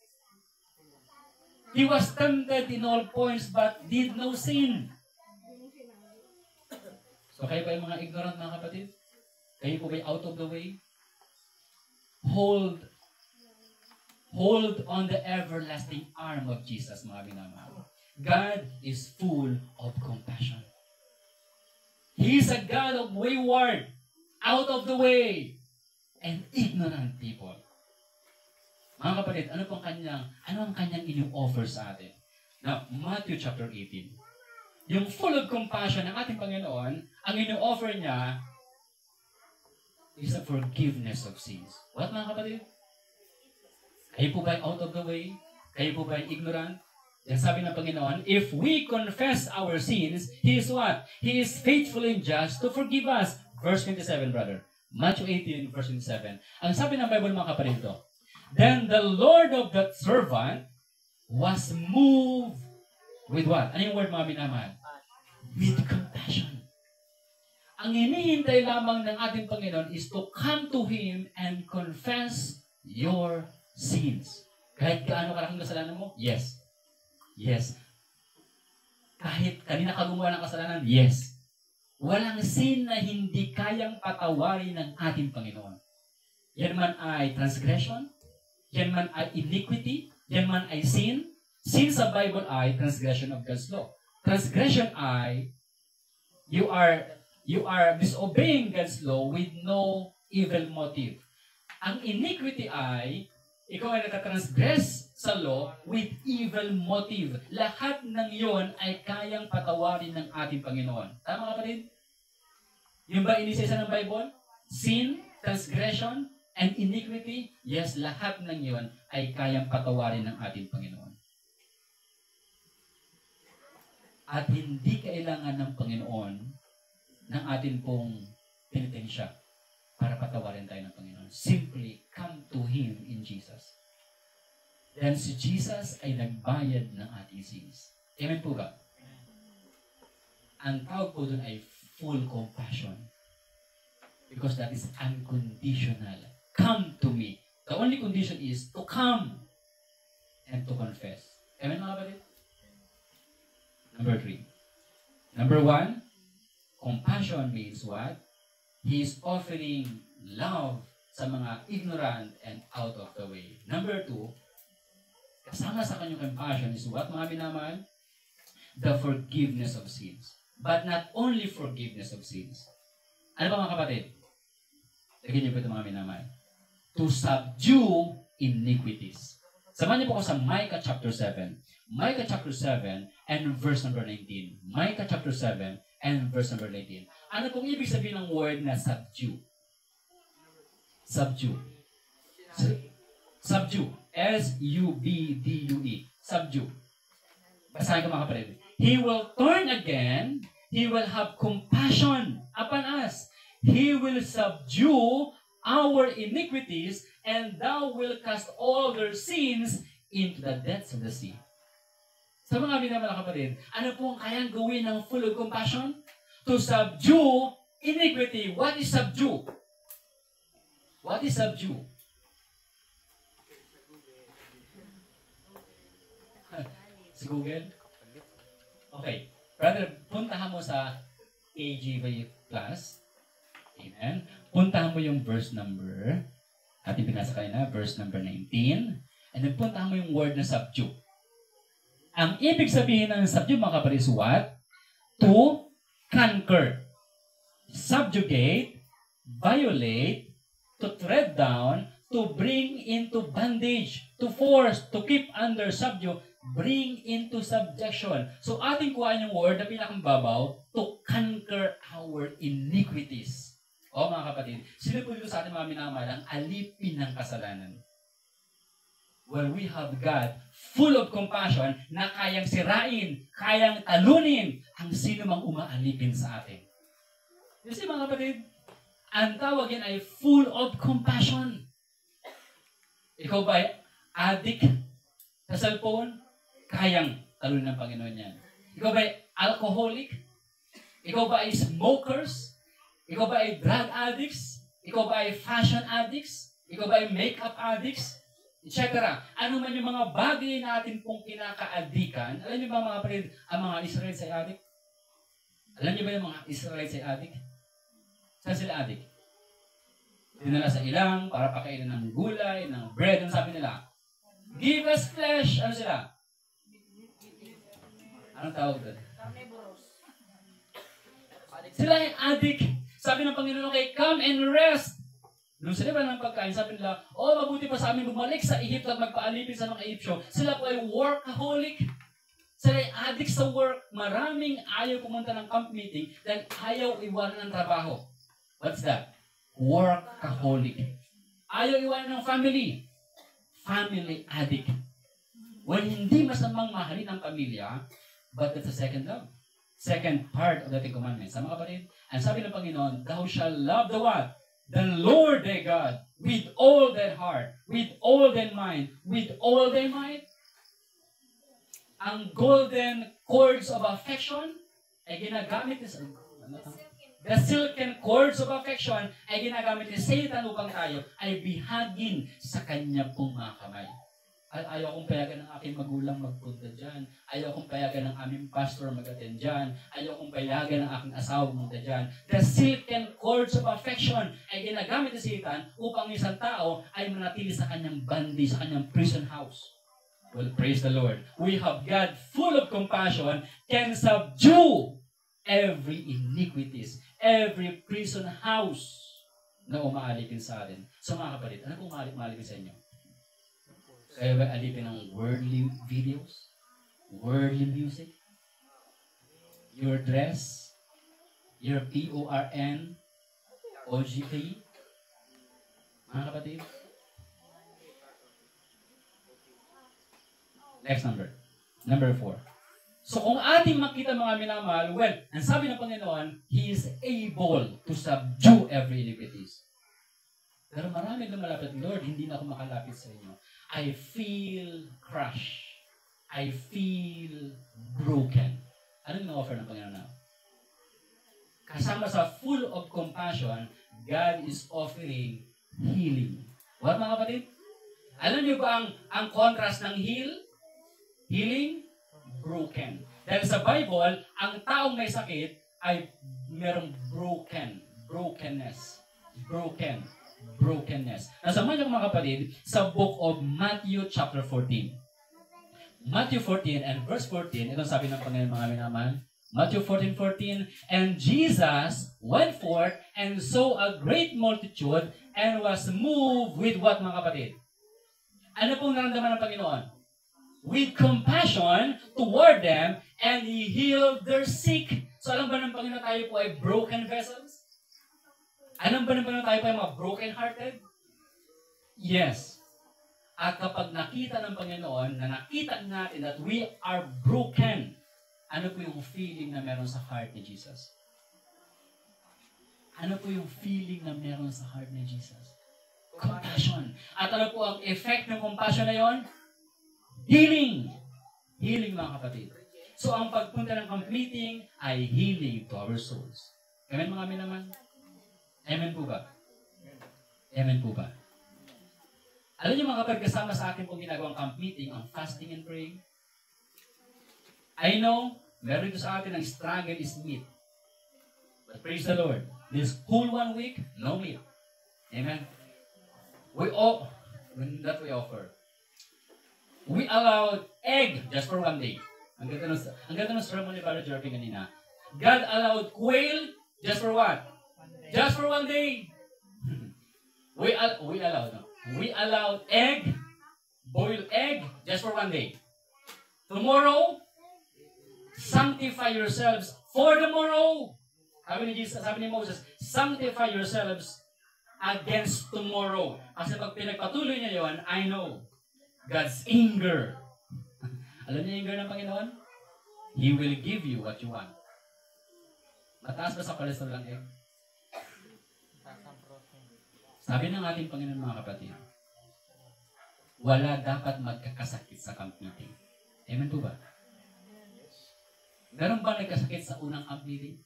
He was tempted in all points but did no sin. So kayo ba yung mga ignorant mga kapatid? Kayo po ba out of the way? Hold on the everlasting arm of Jesus, mga minamahal. God is full of compassion. He is a God of wayward, out of the way, and ignorant people. Mga kapatid, ano ang kanyang ini-offer sa atin? Now, Matthew chapter 18. Yung full of compassion ng ating Panginoon, ang ini-offer niya is the forgiveness of sins. What, mga kapatid? Kayo po ba out of the way? Kayo po ba ignorant? Yan sabi ng Panginoon, if we confess our sins, He is what? He is faithful and just to forgive us. Verse 27, brother. Matthew 18, verse 27. Ang sabi ng Bible, mga kapatid ito, then the Lord of that servant was moved with what? Ano yung word, mga minamahal? With compassion. Ang hinihintay lamang ng ating Panginoon is to come to Him and confess your sins. Kahit gaano kalaking kasalanan mo? Yes. Yes. Kahit kanina ka gumawa ng kasalanan? Yes. Walang sin na hindi kayang patawarin ng ating Panginoon. Yan man ay transgression, yan man ay iniquity, yan man ay sin. Sin sa Bible ay transgression of God's law. Transgression ay you are disobeying God's law with no evil motive. Ang iniquity ay ikaw ay natatransgress sa law with evil motive. Lahat ng yon ay kayang patawarin ng ating Panginoon. Tama kapatid? Yung ba inisisa ng Bible? Sin, transgression, and iniquity, yes, lahat ng yon ay kayang patawarin ng ating Panginoon. At hindi kailangan ng Panginoon ng atin pong penitensya para patawarin tayo ng Panginoon. Simply come to Him in Jesus. Then si Jesus ay nagbayad ng ating sins. Amen po ba? Ang tawag po dun ay full compassion. Because that is unconditional. Come to me. The only condition is to come and to confess. Amen mga kapatid? Number 3. Number 1, compassion means what? He is offering love sa mga ignorant and out of the way. Number 2, kasama sa kanyang compassion is what, mga minamahal? The forgiveness of sins. But not only forgiveness of sins. Ano ba mga kapatid? Lagyan niyo po ito mga minamahal. To subdue iniquities. Samahan niyo po ko sa Micah chapter 7. Micah chapter 7 and verse number 19. Micah chapter 7 and verse number 19. Ano pong ibig sabihin ng word na subdue? Subdue. Subdue. S-U-B-D-U-E. Subdue. Basahin ko mga kapatid. He will turn again. He will have compassion upon us. He will subdue our iniquities, and thou will cast all their sins into the depths of the sea. Sa mga minamahal na kapatid, ano po ang kayang gawin ng full of compassion? To subdue iniquity. What is subdue? What is subdue? Sa Google? Okay. Brother, puntahan mo sa KJV Plus. Amen. Puntahan mo yung verse number, ating pinasa kanina, verse number 19. And then puntahan mo yung word na subdue. Ang ibig sabihin ng subdue, mga kapatid, is what? To conquer, subjugate, violate, to tread down, to bring into bondage, to force, to keep under subdue, bring into subjection. So ating kuhaan yung word na pinakamababaw, to conquer our iniquities. O mga kapatid, sino po dito sa ating mga minamahal ang alipin ng kasalanan? Well, we have God full of compassion na kayang sirain, kayang talunin ang sino mang umaalipin sa atin. You see mga kapatid, ang tawag yan ay full of compassion. Ikaw ba ay addict sa cellphone? Kayang talunin ng Panginoon yan. Ikaw ba ay alcoholic? Ikaw ba ay smokers? Ikaw ba ay drug addicts? Ikaw ba ay fashion addicts? Ikaw ba ay makeup addicts? Etc. Ano man yung mga bagay natin pong kinaka-addikan, alam niyo ba mga kapatid, ang mga Israelites ay addict? Alam niyo ba yung mga Israelites ay addict? Saan sila addict? Dinala sa ilang para pakainin ng gulay, ng bread, ang sabi nila, give us flesh. Ano sila? Anong tawag doon? Sila ay addict. Sabi ng Panginoon, okay, come and rest. Nung sila ba ng pagkain, sabi nila, mabuti pa sa amin bumalik sa Egypt at magpaalipin sa mga Egyptyo. Sila po ay workaholic. Sila ay addict sa work. Maraming ayaw pumunta ng camp meeting dahil ayaw iwanan ng trabaho. What's that? Workaholic. Ayaw iwanan ng family. Family addict. Well, hindi masamang mahalin ang pamilya, but that's a second love. Second part of the Ten Commandments. Sama kapatid? Ang sabi ng Panginoon, thou shall love the what? The Lord thy God, with all their heart, with all their mind, with all their might. Ang golden cords of affection ay ginagamit ni the silken cords of affection ay ginagamit ni Satan upang tayo ay bihagin sa kanya pong mga kamay. Ayaw kong payagan ng aking magulang magpunta dyan. Ayaw kong payagan ng aming pastor mag-attend dyan. Ayaw kong payagan ng aking asawa pumunta dyan. The silken cords of affection ay ginagamit ni Satan upang isang tao ay manatili sa kanyang bandi, sa kanyang prison house. Well, praise the Lord. We have God full of compassion, can subdue every iniquities, every prison house na umaalipin sa atin. So mga kapatid, ano kung umaalipin sa inyo? Kaya ba alipin ng worldly videos? Worldly music? Your dress? Your PORN? OGP? Mga kapatid? Next number. Number 4. So kung ating makita mga minamahal, well, ang sabi ng Panginoon, He is able to subdue every iniquities. Pero marami lumalapit, Lord, hindi na ako makalapit sa inyo. I feel crushed. I feel broken. Anong na-offer ng Panginoon na? Kasama sa full of compassion, God is offering healing. What mga kapatid? Alam niyo ba ang contrast ng healing? Broken. Dahil sa Bible, ang taong may sakit ay merong brokenness. Nasama niyo mga kapatid sa book of Matthew chapter 14. Matthew 14 and verse 14, ito sabi ng Panginoon mga minamahal. Matthew 14:14, and Jesus went forth and saw a great multitude and was moved with what mga kapatid? Ano pong naramdaman ng Panginoon? With compassion toward them, and He healed their sick. So alam ba ng Panginoon tayo po ay broken vessels? Alam ba ng Panginoon tayo po ay mga broken-hearted? Yes. At kapag nakita ng Panginoon, na nakita natin that we are broken, ano po yung feeling na meron sa heart ni Jesus? Ano po yung feeling na meron sa heart ni Jesus? Compassion. At ano po ang effect ng compassion na yon? Healing. Healing mga kapatid. So ang pagpunta ng camp meeting ay healing to our souls. Amen mga amin naman? Amen po ba? Amen po ba? Alam niyo mga kapatid, kasama sa akin pong ginagawang camp meeting, ang fasting and praying. I know, meron ito sa atin ang struggle is meat. But praise the Lord. This whole 1 week, no meat. Amen? We offer. We allowed egg just for 1 day. Ang ganda ng sermon ni Father Jeremy kanina. God allowed quail just for what? Just for 1 day. We allowed egg, boiled egg, just for 1 day. Tomorrow, sanctify yourselves for the morrow. Sabi ni Moses, sanctify yourselves against tomorrow. Kasi pag pinagpatuloy niya yon, I know God's anger. Alam niyo yung anger ng Panginoon? He will give you what you want. Mataas ba sa cholesterol ang egg? Sabi ng ating Panginoon mga kapatid, wala dapat magkakasakit sa camp meeting. Amen po ba? Meron ba nagkasakit sa unang camp meeting?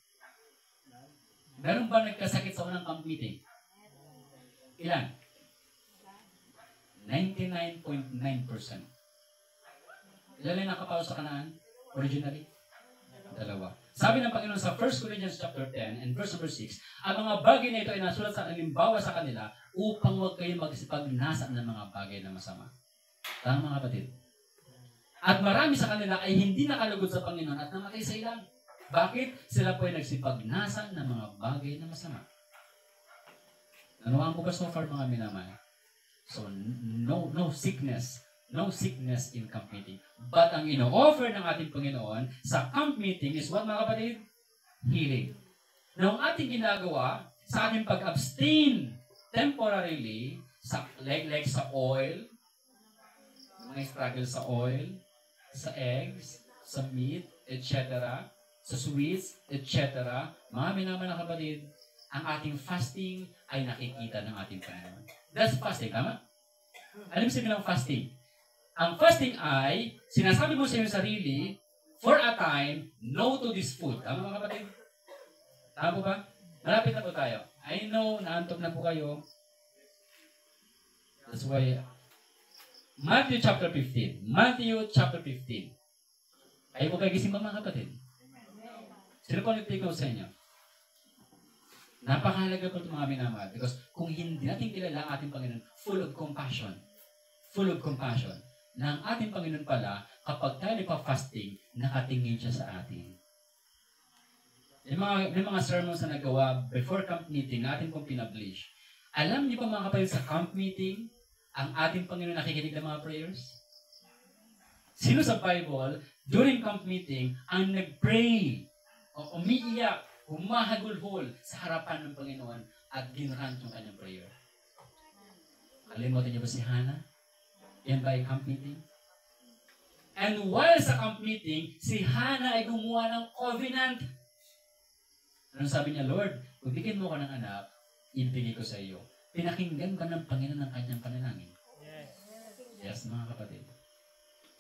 Meron ba nagkasakit sa unang camp meeting? Ilan? 99.9%. Ilan lang nakapao sa Kanaan? Originally? 2. Sabi ng Panginoon sa 1 Corinthians chapter 10 and verse number 6, ang mga bagay na ito ay nasulat sa halimbawa sa kanila upang huwag kayo magsipagnasa ng mga bagay na masama. Tama mga kapatid? At marami sa kanila ay hindi nakalugod sa Panginoon at namatay sa ilang. Bakit? Sila po ay nagsipagnasa ng mga bagay na masama. Nanuhaan ko ba so far mga minamay? So, no sickness in camp meeting. But ang ino-offer ng ating Panginoon sa camp meeting is what mga kapatid? Healing. Now, ang ating ginagawa sa ating pag-abstain temporarily, like sa oil, mga struggle sa oil, sa eggs, sa meat, etc., sa sweets, etc., mga minaman na kapatid, ang ating fasting ay nakikita ng ating Panginoon. That's fasting, tama? Alam mo sabihin ng fasting? Ang fasting ay, sinasabi mo sa iyong sarili, for a time, no to this food. Tama mga kapatid? Tama po ba? Malapit na po tayo. I know, naantok na po kayo. That's why, Matthew chapter 15. Matthew chapter 15. Ayaw po kayo gising ba mga kapatid? Sino po nag-take out sa inyo? Napakahalaga po ito mga minamahal. Because kung hindi natin kilala ang ating Panginoon, full of compassion. na ang ating Panginoon pala, kapag tayo nagpa-fasting, nakatingin siya sa atin. May mga sermons na nagawa before camp meeting, natin pong pinablish. Alam niyo pa mga kapatid, sa camp meeting, ang ating Panginoon nakikinig ng mga prayers? Sino sa Bible, during camp meeting, ang nag-pray, o umiiyak, humahagulhol sa harapan ng Panginoon at ginrant yung kanyang prayer? Kalimutan niyo ba si Hannah? Yan ba yung camp meeting? And while sa camp meeting, si Hannah ay gumawa ng covenant. Anong sabi niya, Lord, kung bigyan mo ko ng anak, ibigay ko sa iyo. Pinakinggan ka ng Panginoon ng kanyang panalangin. Yes, mga kapatid.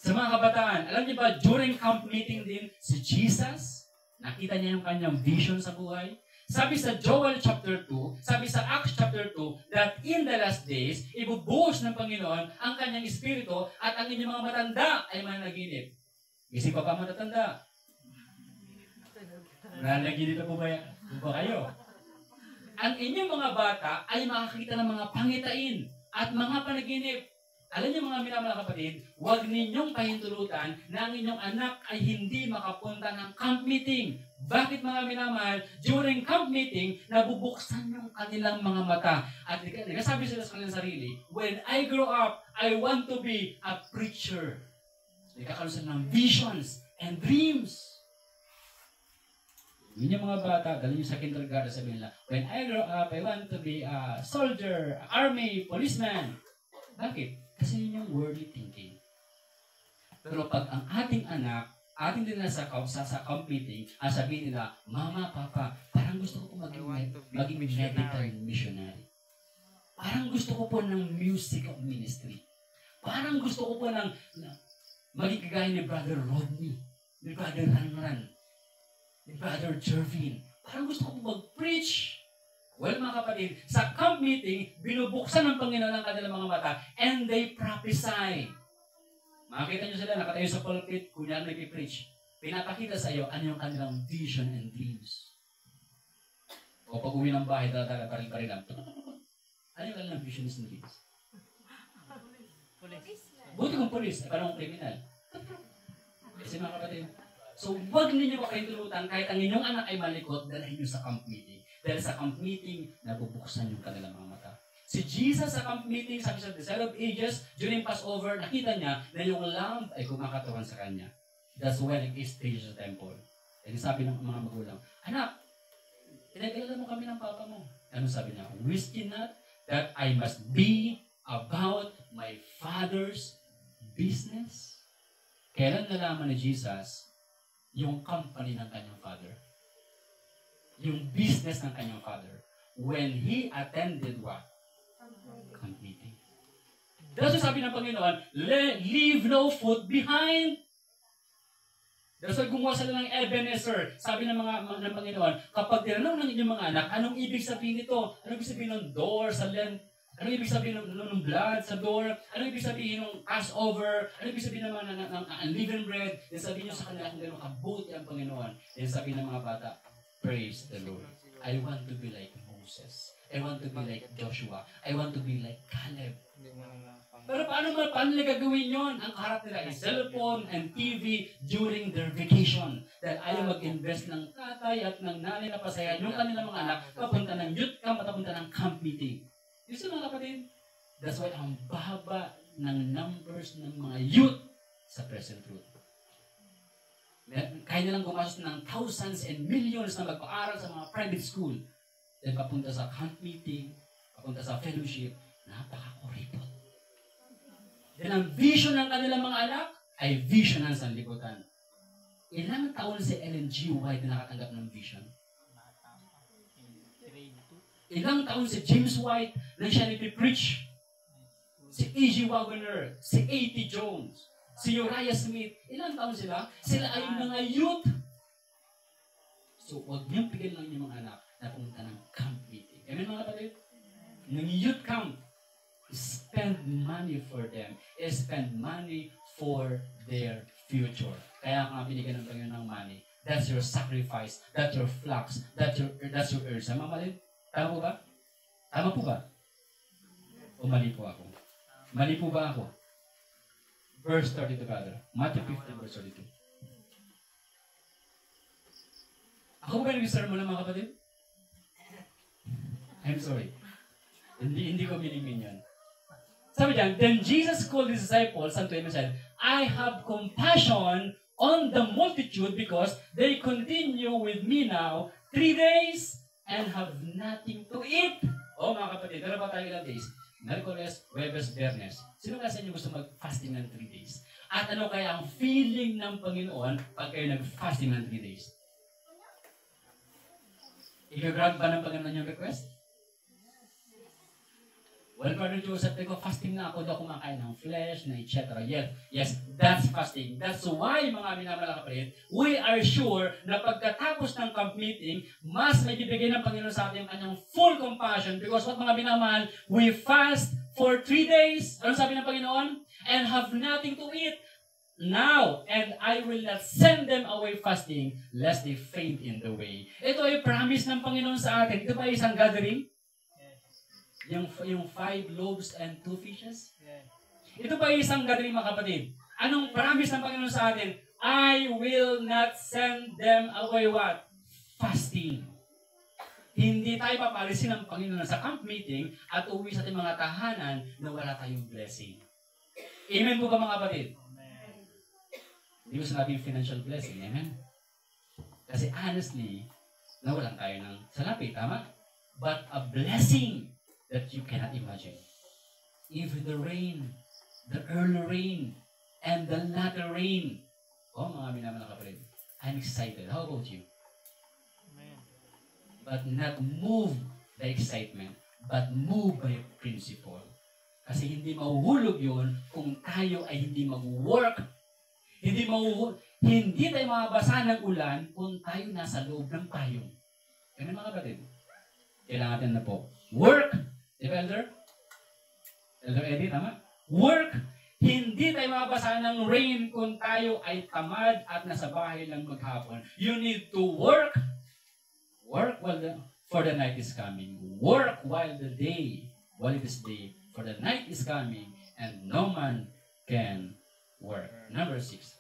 Sa mga kabataan, alam niyo ba, during camp meeting din, si Jesus, nakita niya yung kanyang vision sa buhay. Sabi sa Joel chapter 2, sabi sa Acts chapter 2, that in the last days, ibubuhos ng Panginoon ang kanyang espiritu at ang inyong mga matanda ay managinip. Kasi pa pa matatanda. Nanaginip na po ba kayo? Ang inyong mga bata ay makakita ng mga pangitain at mga panaginip. Alam niyo mga minamahal kapatid, huwag ninyong pahintulutan na ang inyong anak ay hindi makapunta ng camp meeting. Bakit mga minamahal? During camp meeting, nabubuksan yung kanilang mga mata. At nagsasabi sila sa kanilang sarili, when I grow up, I want to be a preacher. Nagkakaroon sila ng visions and dreams. Yun yung mga bata, dahil yung sa kindergarten, sabihin nila, when I grow up, I want to be a soldier, army, policeman. Bakit? Kasi yun yung worldly thinking. Pero pag ang ating anak, ating din sa camp meeting, sabihin nila, Mama, Papa, parang gusto ko po maging medical missionary. Parang gusto ko po ng music of ministry. Parang gusto ko po ng maging kagaya ni Brother Rodney, ni Brother Ranran, ni Brother Jervin. Parang gusto ko po mag-preach. Well, mga kapatid, sa camp meeting, binubuksan ng Panginoon ang kanilang mga mata and they prophesy. Makikita nyo sila, nakatayo sa pulpit, kunyari nag-preach. Pinapakita sa iyo ano yung kanilang vision and dreams. O pag uwi ng bahay, dala-dala, paring-paring lang. Ano yung kanilang vision and dreams? Buti kong polis, parang kriminal. Kasi mga kapatid, so huwag ninyo pakahintulutan kahit ang inyong anak ay malikot, dalahin nyo sa camp meeting. Dahil sa camp meeting, nabubuksan yung kanilang mga mata. Si Jesus sa camp meeting, sabi sa The Cell of Ages, during Passover, nakita niya na yung lamb ay kumakatawan sa kanya. That's when it is staged sa temple. And sabi ng mga magulang, Anak, pinag-alala mo kami ng papa mo. Ano sabi niya? Wist ye not that I must be about my Father's business? Kailan nalaman ni Jesus yung company ng kanyang Father? Yung business ng kanyang Father? When He attended what? Camp meeting. That's what sabi ng Panginoon, leave no foot behind. That's why gumawa sila ng Ebenezer. Sabi ng ng Panginoon, kapag tinanong ng inyong mga anak, anong ibig sabihin nito? Anong ibig sabihin ng door sa lent? Anong ibig sabihin ng blood sa door? Anong ibig sabihin ng Passover? Anong ibig sabihin naman ng unleavened bread? Then sabihin nyo sa kanila kung gano'ng kabuti ang Panginoon. Then sabihin ng mga bata, praise the Lord. I want to be like Moses. I want to be like Joshua. I want to be like Caleb. Pero paano nila gagawin yun? Ang harap nila is cellphone and TV during their vacation. Dahil ayaw mag-invest ng tatay at ng nanay na pasayan yung kanilang mga anak papunta ng youth camp at papunta ng camp meeting. Yung sa mga kapatid, that's why ang baba ng numbers ng mga youth sa present truth. Kaya nilang gumastos ng thousands and millions na magpa-aral sa mga private school. Then papunta sa camp meeting, papunta sa fellowship, napaka-kuripot. Then ang vision ng kanilang mga anak ay vision ng sanlibutan. Ilang taon si Ellen G. White na nakatanggap ng vision? Ilang taon si James White na siya nagpipreach? Si A.G. Wagoner, si A.T. Jones, si Uriah Smith. Ilang taon sila? Sila ay mga youth. So, huwag niyong pigil lang yung mga anak na pumunta ng camp meeting. Amen mga kapatid? Ng youth camp. Spend money for them. Spend money for their future. Kaya nga binigyan ng Panginoon ng money. That's your sacrifice. That's your flux. That's your urge. Sama mali? Tama po ba? Tama po ba? O mali po ako? Mali po ba ako? verse 32, brother. Matthew 15, verse 32. Ako ba nag-sermon ng mga kapatid? I'm sorry. Hindi ko minimin yun. Sabi diyan, then Jesus called his disciples unto him and said, I have compassion on the multitude because they continue with me now 3 days and have nothing to eat. Oh mga kapatid, meron ba tayo ilang days? Merkules, Huwebes, Biyernes. Sino kaya sa inyo gusto mag-fasting ng 3 days? At ano kaya ang feeling ng Panginoon pag kayo nag-fasting ng 3 days? I-grant ba ng Panginoon yung request? Well, Brother Joseph, fasting na ako, daw kumakain ng flesh, na etc. Yes, that's fasting. That's why, mga minamahal kapatid, we are sure na pagkatapos ng camp meeting, mas may bibigay ng Panginoon sa atin kanyang full compassion because what mga minamahal, we fast for 3 days. Ano sabi ng Panginoon? And have nothing to eat. Now, and I will not send them away fasting, lest they faint in the way. Ito ay promise ng Panginoon sa atin. Ito ba isang gathering? Yung 5 loaves and 2 fishes? Ito ba isang gathering, mga kapatid? Anong promise ng Panginoon sa atin? I will not send them away what? Fasting. Hindi tayo papalisin ng Panginoon sa camp meeting at uwi sa ating mga tahanan na wala tayong blessing. Amen po ba, mga kapatid? Hindi ko sinabing financial blessing. Amen? Kasi honestly, nawalan tayo ng salapi. Tama? But a blessing that you cannot imagine. Even the rain, the early rain, and the latter rain. Oh, mga minamahal na kapatid. I'm excited. How about you? Amen. But not move by excitement, but move by principle. Kasi hindi mahuhulog yun kung tayo ay hindi mag-work. Hindi tayo makabasa ng ulan kung tayo nasa loob ng payong. Ganun mga kapatid. Kailangan natin na po. Work! Di ba, Elder? Elder Eddie, tama? Work! Hindi tayo makabasa ng rain kung tayo ay tamad at nasa bahay lang maghapon. You need to work. Work for the night is coming. Work while it is day. For the night is coming and no man can work. Number 6.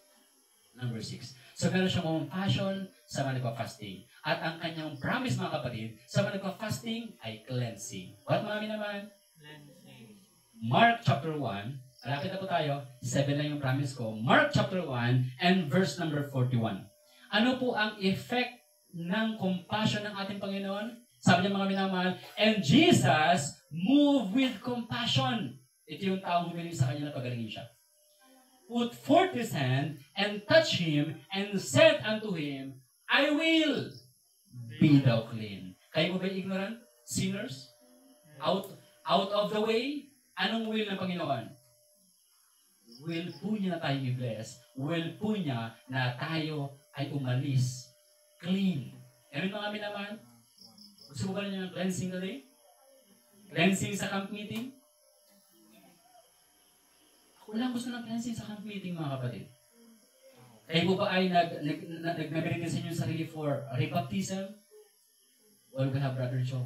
So meron siyang compassion sa mga nagpa-fasting. At ang kanyang promise, mga kapatid, sa mga nagpa-fasting ay cleansing. What mga naman? Cleansing. Mark chapter 1. Malapit na po tayo. 7 lang yung promise ko. Mark chapter 1 and verse number 41. Ano po ang effect ng compassion ng ating Panginoon? Sabi niya mga minamahal, and Jesus moved with compassion. Ito yung taong humiling sa kanya na pagalingin siya. Put forth his hand and touched him and said unto him, I will be thou clean. Kayo ba ignorant? Sinners? Out of the way? Anong will ng Panginoon? Will po niya na tayo i-bless. Will po niya na tayo ay umalis. Clean. Amen mga minamahal? Gusto mo ba niyo ng cleansing today? Cleansing sa camp meeting? Walang gusto ng cleansing sa camp meeting, mga kapatid. Kayo po ba ay nag-meditate sa inyong sarili for rebaptism? Well, we have Brother Joe.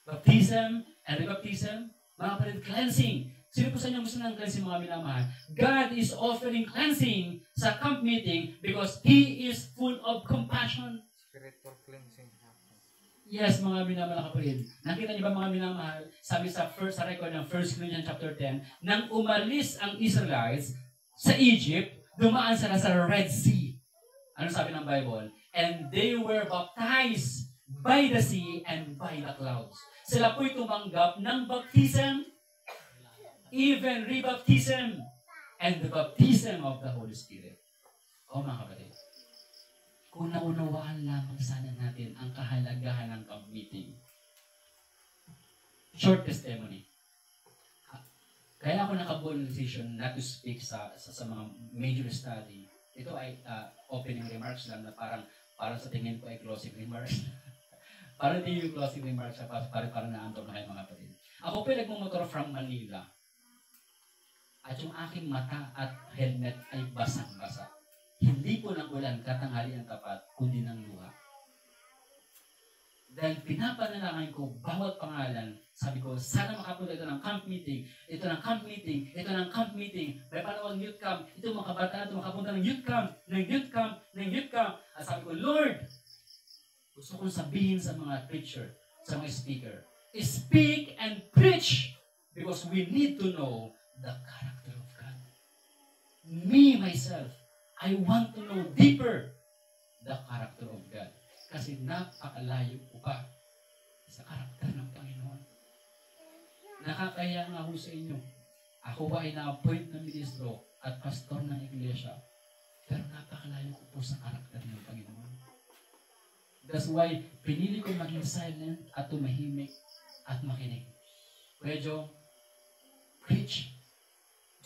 Baptism and rebaptism, mga kapatid, cleansing. Sino po sa inyo gusto ng cleansing, mga minamahal? God is offering cleansing sa camp meeting because He is full of compassion. Spiritual cleansing. Yes, mga minamahal na kapatid. Nakita niyo ba mga minamahal? Sabi sa record ng 1 Corinthians chapter 10, nang umalis ang Israelites sa Egypt, dumaan sila sa Red Sea. Ano sabi ng Bible? And they were baptized by the sea and by the clouds. Sila po'y tumanggap ng baptism, even rebaptism, and the baptism of the Holy Spirit. O mga kapatid, kung naunawaan lamang sana natin ang kahalagahan ng camp meeting. Short testimony. Kaya ako nakabuo ng decision not to speak sa mga major study. Ito ay opening remarks lang na parang sa tingin ko ay closing remarks. Parang hindi yung closing remarks, parang naantok na kayo mga kapatid. Ako po nagmumotor from Manila. At yung aking mata at helmet ay basang-basa. Hindi po ng ulan katanghali ang tapat, kundi ng luha. Dahil pinapanalangin ko bawat pangalan. Sabi ko, sana makapunta ito ng camp meeting, ito ng camp meeting, ito ng camp meeting, may panawag youth camp, ito mga kabataan, ito makapunta ng youth camp, ng youth camp, ng youth camp. At sabi ko, Lord, gusto kong sabihin sa mga preacher, sa mga speaker, speak and preach because we need to know the character of God. Me, myself, I want to know deeper the character of God. Kasi napakalayo ko pa sa karakter ng Panginoon. Nakakaya nga ho sa inyo. Ako ba ay na-appoint na ministro at pastor ng iglesia, pero napakalayo ko po sa karakter ng Panginoon. That's why pinili ko maging silent at tumahimik at makinig. Kuya Joe, preach.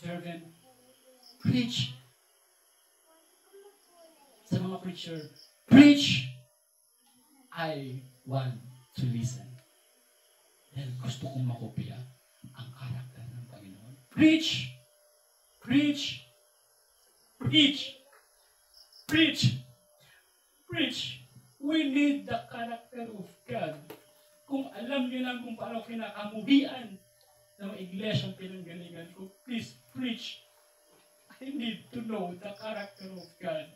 Jervin, preach. Sa mga preacher, preach. I want to listen. Dahil gusto kong makopya ang karakter ng Panginoon. Preach! Preach! Preach! Preach! Preach! We need the character of God. Kung alam niyo lang kung paano kinakamuhian ng iglesyang pinanggalingan ko, please preach. I need to know the character of God.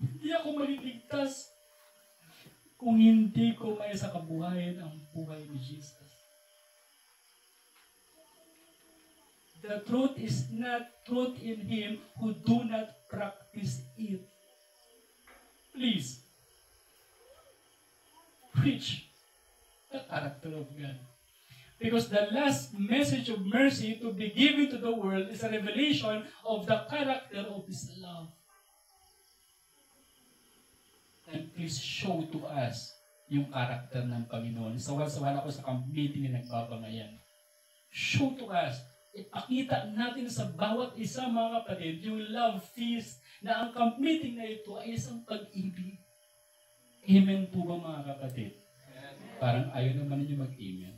Hindi ako maliligtas kung hindi ko may sa kabuhayan ang buhay ni Jesus. The truth is not truth in Him who do not practice it. Please, preach the character of God. Because the last message of mercy to be given to the world is a revelation of the character of His love. And please show to us yung karakter ng Panginoon. Sawal-sawal ako sa meeting na nagbabangayan. Show to us. Ipakita natin sa bawat isa, mga kapatid, yung love feast na ang camp meeting na ito ay isang pag-ibig. Amen po ba, mga kapatid? Parang ayaw naman ninyo mag-amen.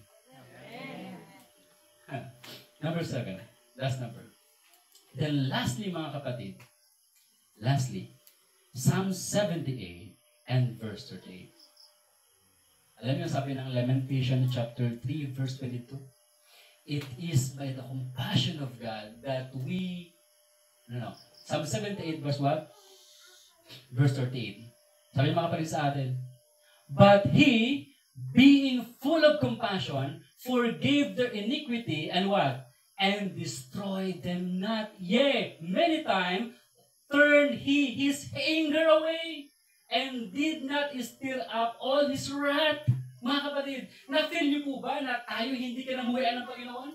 Number 7. Last number. Then lastly, mga kapatid, Psalm 78 and verse 38. Alam niyo, sabi ng Lamentation chapter 3, verse 22, it is by the compassion of God that we, Psalm 78, verse what? Verse 38. Sabi mga kapatid sa atin, but He, being full of compassion, forgave their iniquity and what? And destroyed them not. Yea, many times turned He His anger away and did not stir up all His wrath. Mga kapatid, na-feel niyo po ba na tayo hindi kinamuhian ng Panginoon?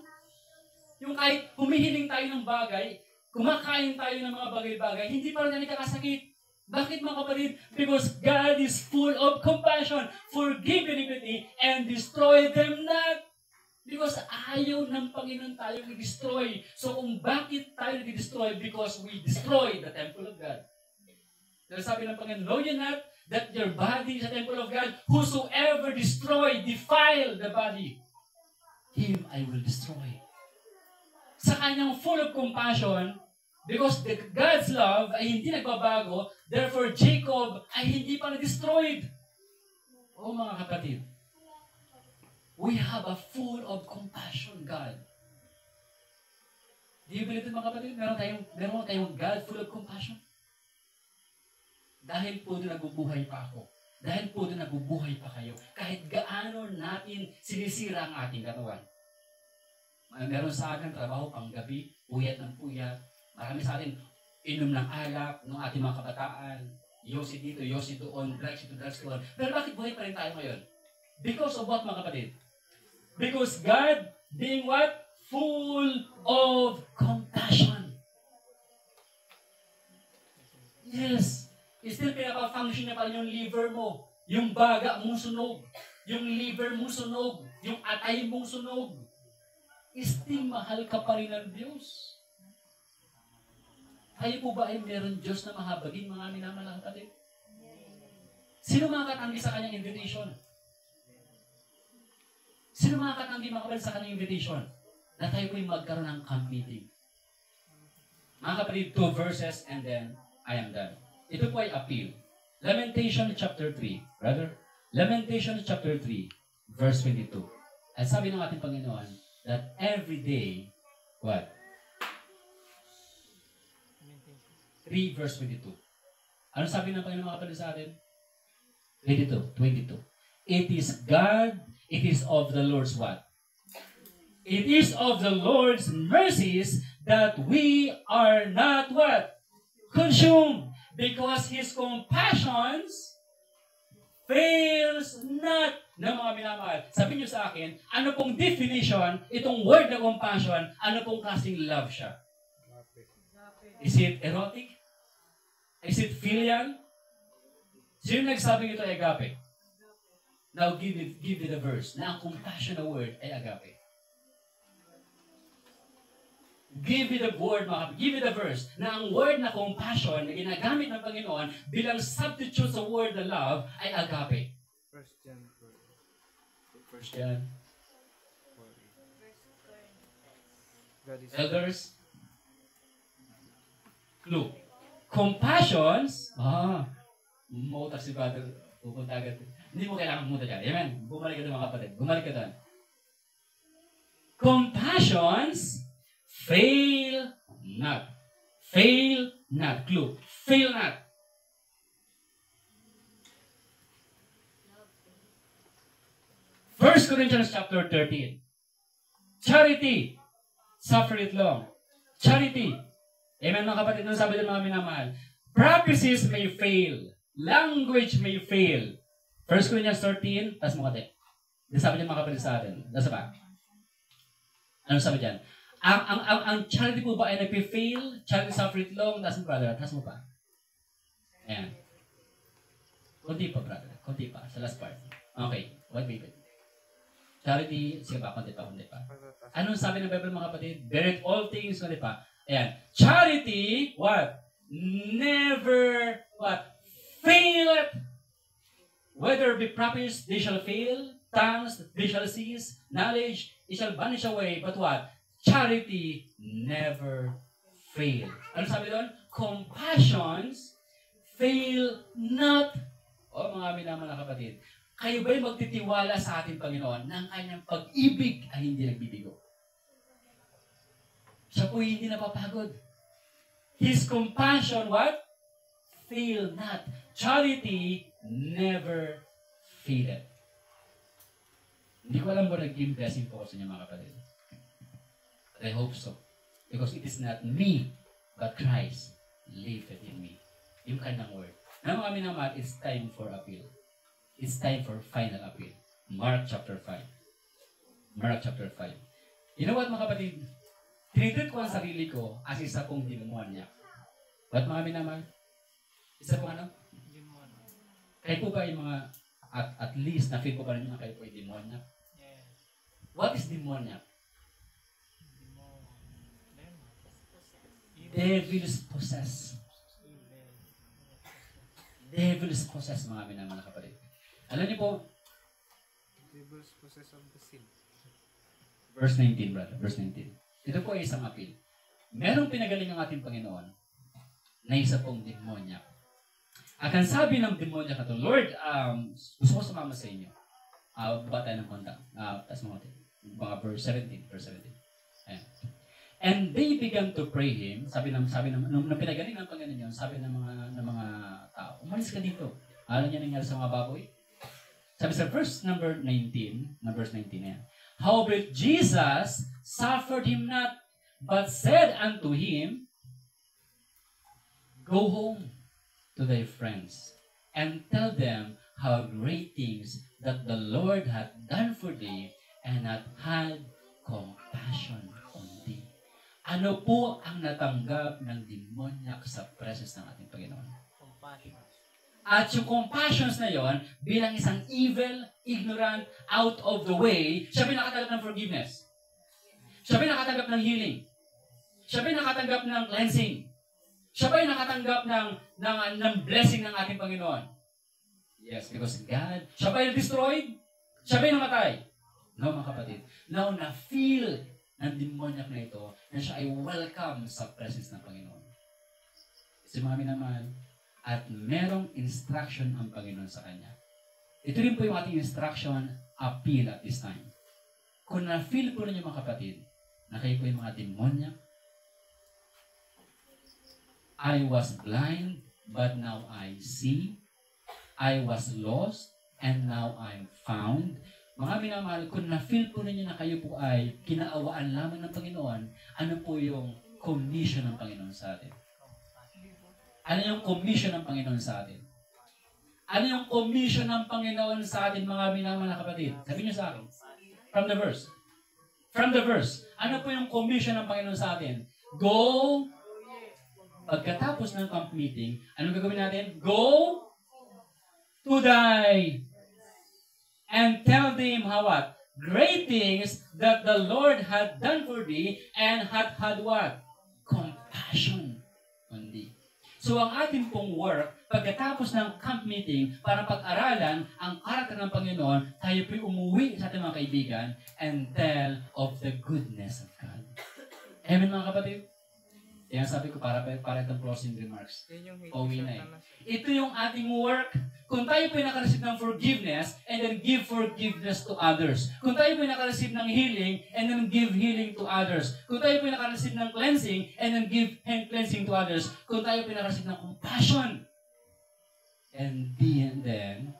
Yung kahit humihiling tayo ng bagay, kumakain tayo ng mga bagay-bagay, hindi pa rin nakakasakit. Bakit, mga kapatid? Because God is full of compassion, forgive iniquity, and destroy them not. Because ayaw ng Panginoon tayo i-destroy. So kung bakit tayo i-destroy? Because we destroy the temple of God. Dahil sabi ng Panginoon, know you not that your body is a temple of God? Whosoever defile the body, him I will destroy. Sa kanyang full of compassion, because God's love ay hindi nagbabago, therefore Jacob ay hindi pa na-destroyed. Oh, mga kapatid, we have a full of compassion God. Do you believe it, mga kapatid? Meron tayong God full of compassion? Dahil po doon nabubuhay pa ako. Dahil po doon nabubuhay pa kayo. Kahit gaano natin sinisira ang ating katawan. Meron sa akin trabaho pang gabi, puyat ng puyat. Marami sa atin inom ng alak ng ating mga kabataan. Yosi dito, yosi doon, drugs ito, drugs doon. Pero bakit buhay pa rin tayo ngayon? Because of what, mga kapatid? Because God being what? Full of compassion. Yes. Still pinaka-function niya pa rin yung liver mo. Yung baga mong sunog. Yung liver mong sunog. Yung atay mong sunog. Still mahal ka pa rin ng Diyos. Tayo po ba ay meron Diyos na mahabagin, mga minamahal na kapatid? Sino makakatanggi sa kanyang invitation? Sino makakatanggi, mga kapatid, sa kanyang invitation? Na tayo po'y magkaroon ng camp meeting. Mga kapatid, 2 verses and then I am done. Ito po ay appeal. Lamentation chapter 3. Brother, Lamentation chapter 3, verse 22. At sabi ng ating Panginoon that every day, what? 3 verse 22. Ano sabi ng Panginoon mga kapatid sa atin? 22. It is God, it is of the Lord's what? It is of the Lord's mercies that we are not what? Consumed. Because His compassions fails not na mga minamahal. Sabihin niyo sa akin, ano pong definition, itong word na compassion, ano pong klaseng love siya? Is it erotic? Is it filial? Sino nagsabing ito ay agape? Now give me the verse na ang compassion na word ay agape. Give me the word, give me the verse na ang word na compassion na ginagamit ng Panginoon bilang substitute sa word na love ay agape. 1 John 4. 1 John. Elders. Clue. Compassions. Mautak si Father. Pupunta agad. Hindi mo kailangan pumunta dyan. Amen. Bumalik ka doon mga kapatid. Bumalik ka doon. Compassions fail not. Fail not. Clue. Fail not. First Corinthians chapter 13. Charity. Suffer it long. Charity. Amen mga kapatid. Nung sabi ng mga minamahal. Practices may fail. Language may fail. First Corinthians 13. Tas mo kate. Sabi niya mga kapatid sa atin. Nasa ba? Ano sabi dyan? Ang charity po ba ay nagpe-fail? Charity suffer it long? Tas mo brother. Tas mo pa. Ayan. Kunti pa brother. Kunti pa. Sa last part. Okay. Wait. Charity, sige pa, konti pa. Anong sabi ng Bible mga kapatid? Bear it all things, konti pa. Ayan. Charity, what? Never, what? Faileth. Whether be practiced, they shall fail. Tongues, they shall cease. Knowledge, it shall vanish away. But what? Charity never fail. Ano sabi doon? Compassions fail not. Mga minamahal na kapatid. Kayo ba'y magtitiwala sa ating Panginoon na ang kanyang pag-ibig ay hindi nagbibigo? Siya po hindi napapagod. His compassion, what? Fail not. Charity never failed. Hindi ko alam kung nag-give blessing po sa inyo mga kapatid. But I hope so. Because it is not me, but Christ liveth in me. Yung kanyang word. Na mga minamahal, it's time for appeal. It's time for final appeal. Mark chapter 5. Mark chapter 5. You know what mga kapatid? Tinitreat ko ang sarili ko as isa kong demonyak. What mga minamahal? Isa kong ano? Demonyak. Kayo po ba yung mga, at least na-feel ko pa rin yung kayo po yung demonyak? Yes. What is demonyak? Devils Devils possess. Devils possess mga minamahal na kapatid. Alam niyo po, Devils possess of the sin. verse 19, brother. Verse 19. Ito po ay isang appeal. Merong pinagaling ang ating Panginoon na isa pong demonyak. At ang sabi ng demonyak na ito, Lord, gusto ko sumama sa inyo. Baba tayo ng konta. Taas mo natin. Mga verse 17. Verse 17. Ayan. And they began to pray him. Sabi nung pinagaling ng Panginoon yun, sabi ng mga tao, umalis ka dito. Alam niya nangyari sa mga baboy? Sabi sa verse number 19, na verse 19 yan. Howbeit Jesus suffered him not, but said unto him, Go home to thy friends, and tell them how great things that the Lord hath done for thee, and hath had compassion on thee. Ano po ang natanggap ng demonyak sa presence ng ating Panginoon? Compassion. At yung compassions na yon, bilang isang evil, ignorant, out of the way, siya ba nakatanggap ng forgiveness? Siya ba nakatanggap ng healing? Siya ba nakatanggap ng cleansing? Siya ba nakatanggap ng blessing ng ating Panginoon? Yes, because God, siya ba destroyed? Siya ba namatay? No, mga kapatid. Now, na-feel ng demonyak na ito na siya ay welcome sa presence ng Panginoon. Si mga minamahal, at merong instruction ang Panginoon sa kanya. Ito rin po yung ating instruction, appeal at this time. Kung na-feel po ninyo mga kapatid, na kayo po yung mga demonya, I was blind, but now I see. I was lost, and now I'm found. Mga minamahal, kung na-feel po ninyo na kayo po ay kinaawaan lamang ng Panginoon, ano po yung commission ng Panginoon sa atin? Ano yung commission ng Panginoon sa atin? Ano yung commission ng Panginoon sa atin, mga minamahal na kapatid? Sabihin niyo sa akin. From the verse. From the verse. Ano po yung commission ng Panginoon sa atin? Go. Pagkatapos ng camp meeting, anong gagawin natin? Go to thy and tell them how what? Great things that the Lord had done for thee and had what? Compassion on thee. So ang ating pong work, pagkatapos ng camp meeting, para pag-aralan ang karakter ng Panginoon, tayo po'y umuwi sa ating mga kaibigan and tell of the goodness of God. Amen mga kapatid? Kaya sabi ko, para itong closing remarks. Pauwi na eh. Ito yung ating work. Kung tayo po'y nakareceive ng forgiveness and then give forgiveness to others. Kung tayo po'y nakareceive ng healing and then give healing to others. Kung tayo po'y nakareceive ng cleansing and then give cleansing to others. Kung tayo po'y nakareceive ng compassion and then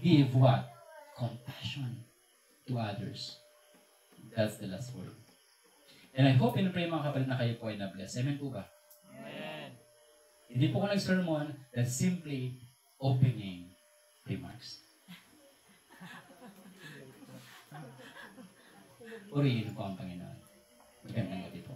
give what? Compassion to others. That's the last word. And I hope and pray mga kapatid na kayo po ay na-bless. Amen po ba? Amen. Hindi po ko nag-sermon, that's simply opening remarks. Purihin po ang Panginoon. Magandang gabi po.